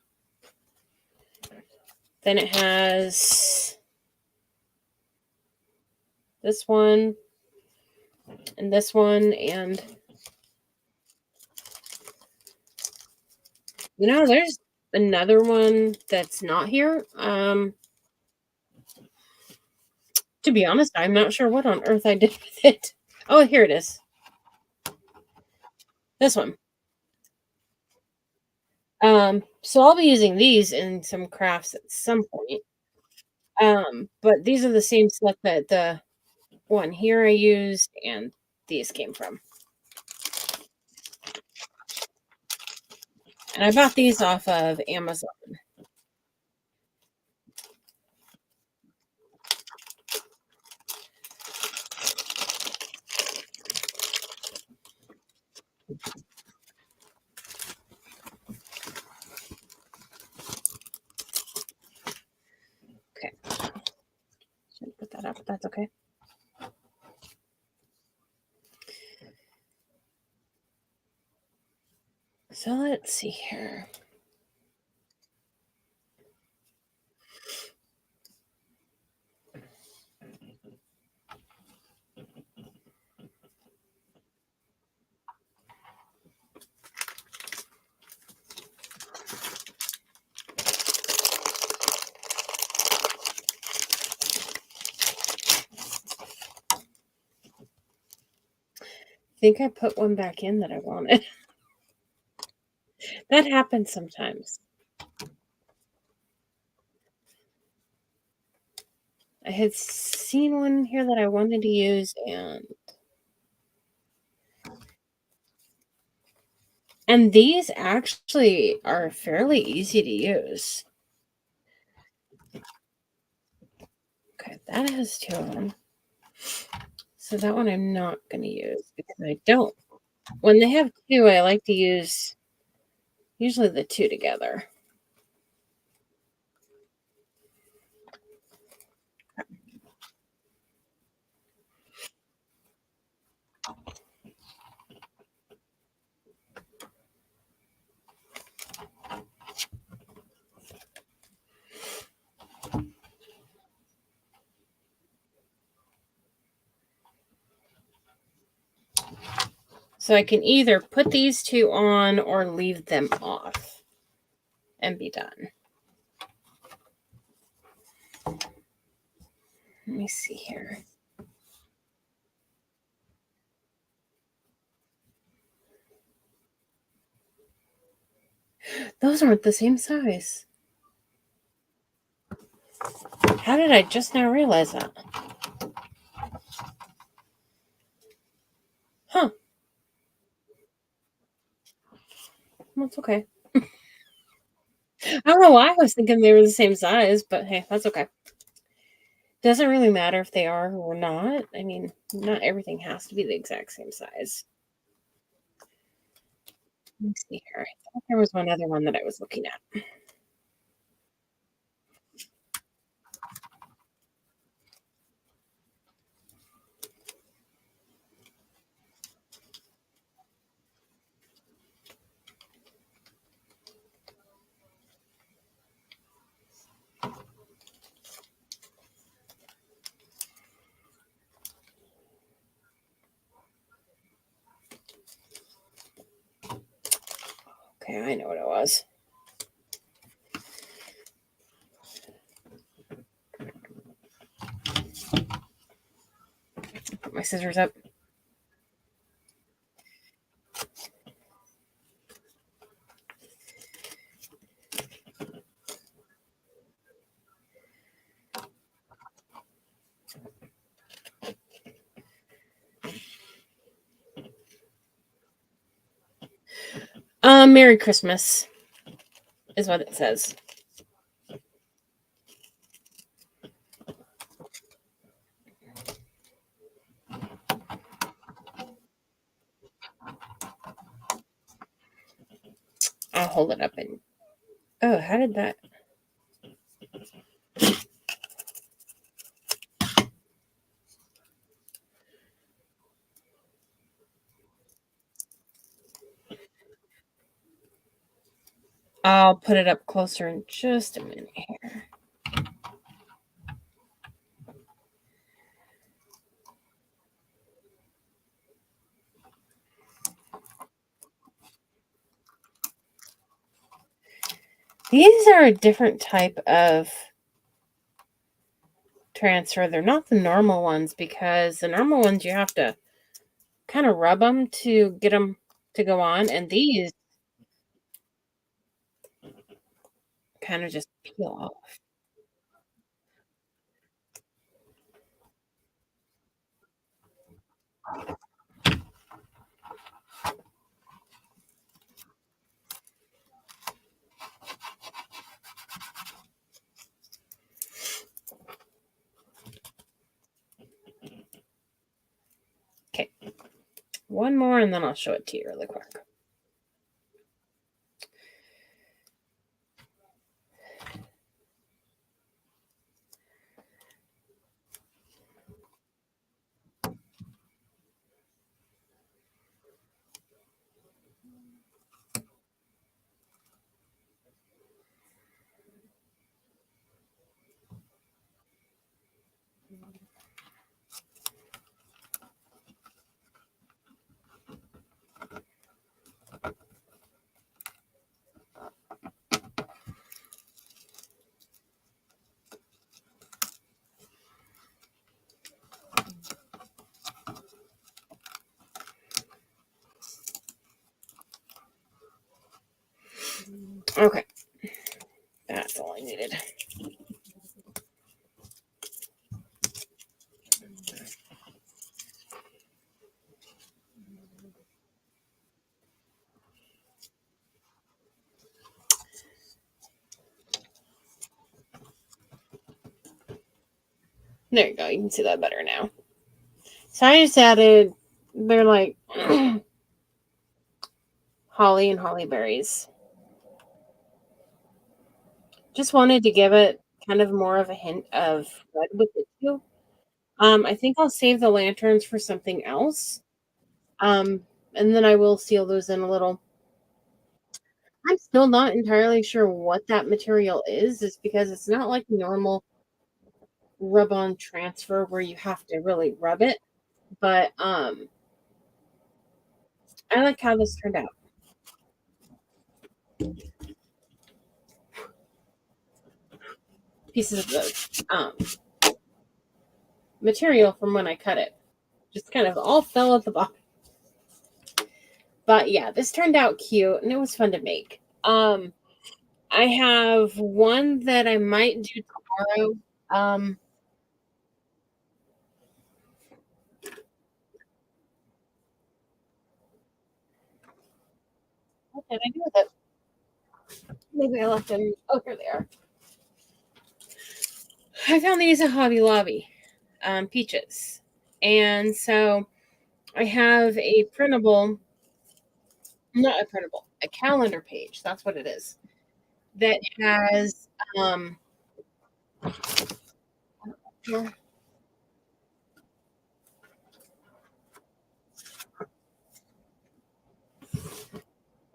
Then it has this one and this one, and there's another one that's not here. To be honest, I'm not sure what on earth I did with it. Oh, here it is. This one. So I'll be using these in some crafts at some point. But these are the same stuff that the one here I used and these came from. And I bought these off of Amazon. Okay. Should put that up, but that's okay. So let's see here. I think I put one back in that I wanted. That happens sometimes. I had seen one here that I wanted to use, and these actually are fairly easy to use. Okay, that has two of them. So that one I'm not going to use because I don't. When they have two, I like to use usually the two together. So I can either put these two on or leave them off and be done. Let me see here. Those aren't the same size. How did I just now realize that? Huh. That's okay. I don't know why I was thinking they were the same size, but hey, that's okay. Doesn't really matter if they are or not. I mean, not everything has to be the exact same size. Let me see here. I thought there was one other one that I was looking at. Okay, I know what it was. Put my scissors up. Merry Christmas is what it says. I'll hold it up and oh, how did that? I'll put it up closer in just a minute here. These are a different type of transfer. They're not the normal ones because the normal ones you have to kind of rub them to get them to go on, and these kind of just peel off. Okay, one more and then I'll show it to you really quick. Okay, that's all I needed. There you go. You can see that better now. So I just added, they're like holly and holly berries. Just wanted to give it kind of more of a hint of red with it too. I think I'll save the lanterns for something else. And then I will seal those in a little. I'm still not entirely sure what that material is because it's not like normal rub on transfer where you have to really rub it. But I like how this turned out. Pieces of the material from when I cut it just kind of all fell at the bottom. But yeah, this turned out cute and it was fun to make. I have one that I might do tomorrow. What did I do with it? Maybe I left them. Oh, here they are. I found these at Hobby Lobby, peaches. And so I have a printable, not a printable, a calendar page. That's what it is. That has,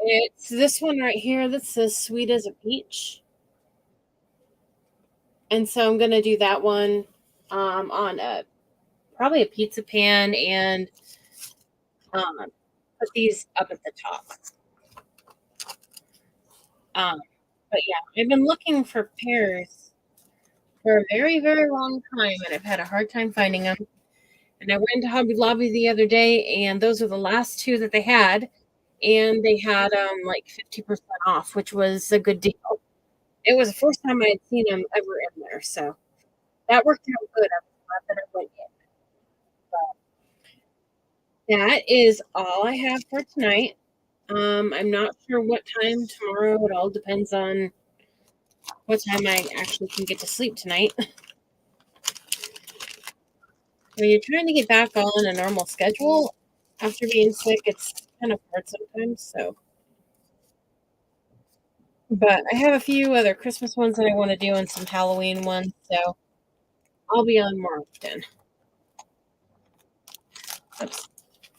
it's this one right here that says sweet as a peach. And so I'm going to do that one on probably a pizza pan and put these up at the top. But yeah, I've been looking for pears for a very, very long time, and I've had a hard time finding them. And I went into Hobby Lobby the other day, and those are the last two that they had, and they had like 50% off, which was a good deal. It was the first time I had seen them ever in there, so that worked out good. I was glad that I went in. That is all I have for tonight. I'm not sure what time tomorrow. It all depends on what time I actually can get to sleep tonight. When you're trying to get back on a normal schedule after being sick, it's kind of hard sometimes. So, but I have a few other Christmas ones that I want to do and some Halloween ones. So I'll be on more often. Oops,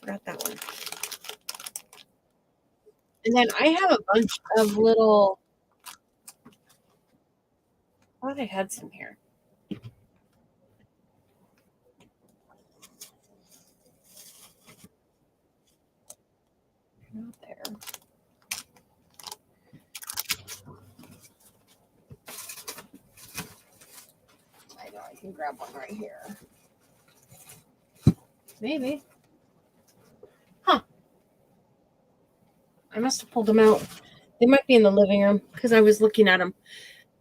forgot that one. And then I have a bunch of little. I thought I had some here. Not there. I know I can grab one right here. Maybe. Huh. I must have pulled them out. They might be in the living room because I was looking at them.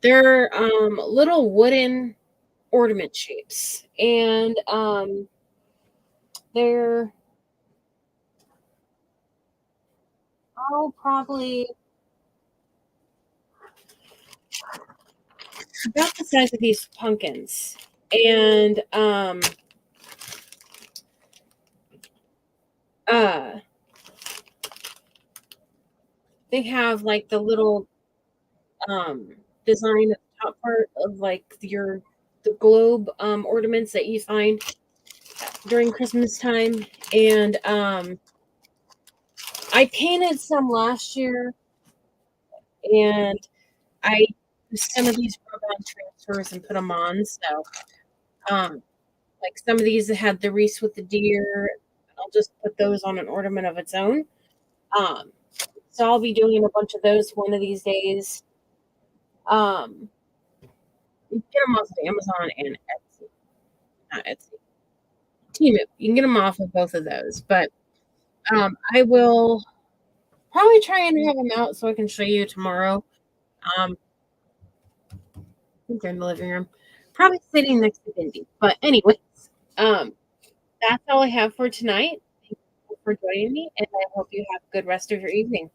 They're little wooden ornament shapes, and they're probably about the size of these pumpkins, and uh they have like the little design at the top part of like the globe ornaments that you find during Christmas time. And I painted some last year, and I used some of these rub-on transfers and put them on. So like some of these had the wreaths with the deer. I'll just put those on an ornament of its own. Um, so I'll be doing a bunch of those one of these days. You can get them off of Amazon and Etsy, not Etsy. Temu. You can get them off of both of those. But I will probably try and have them out so I can show you tomorrow. I think they're in the living room, probably sitting next to Bindi. But anyways, um, that's all I have for tonight. Thank you for joining me, and I hope you have a good rest of your evening.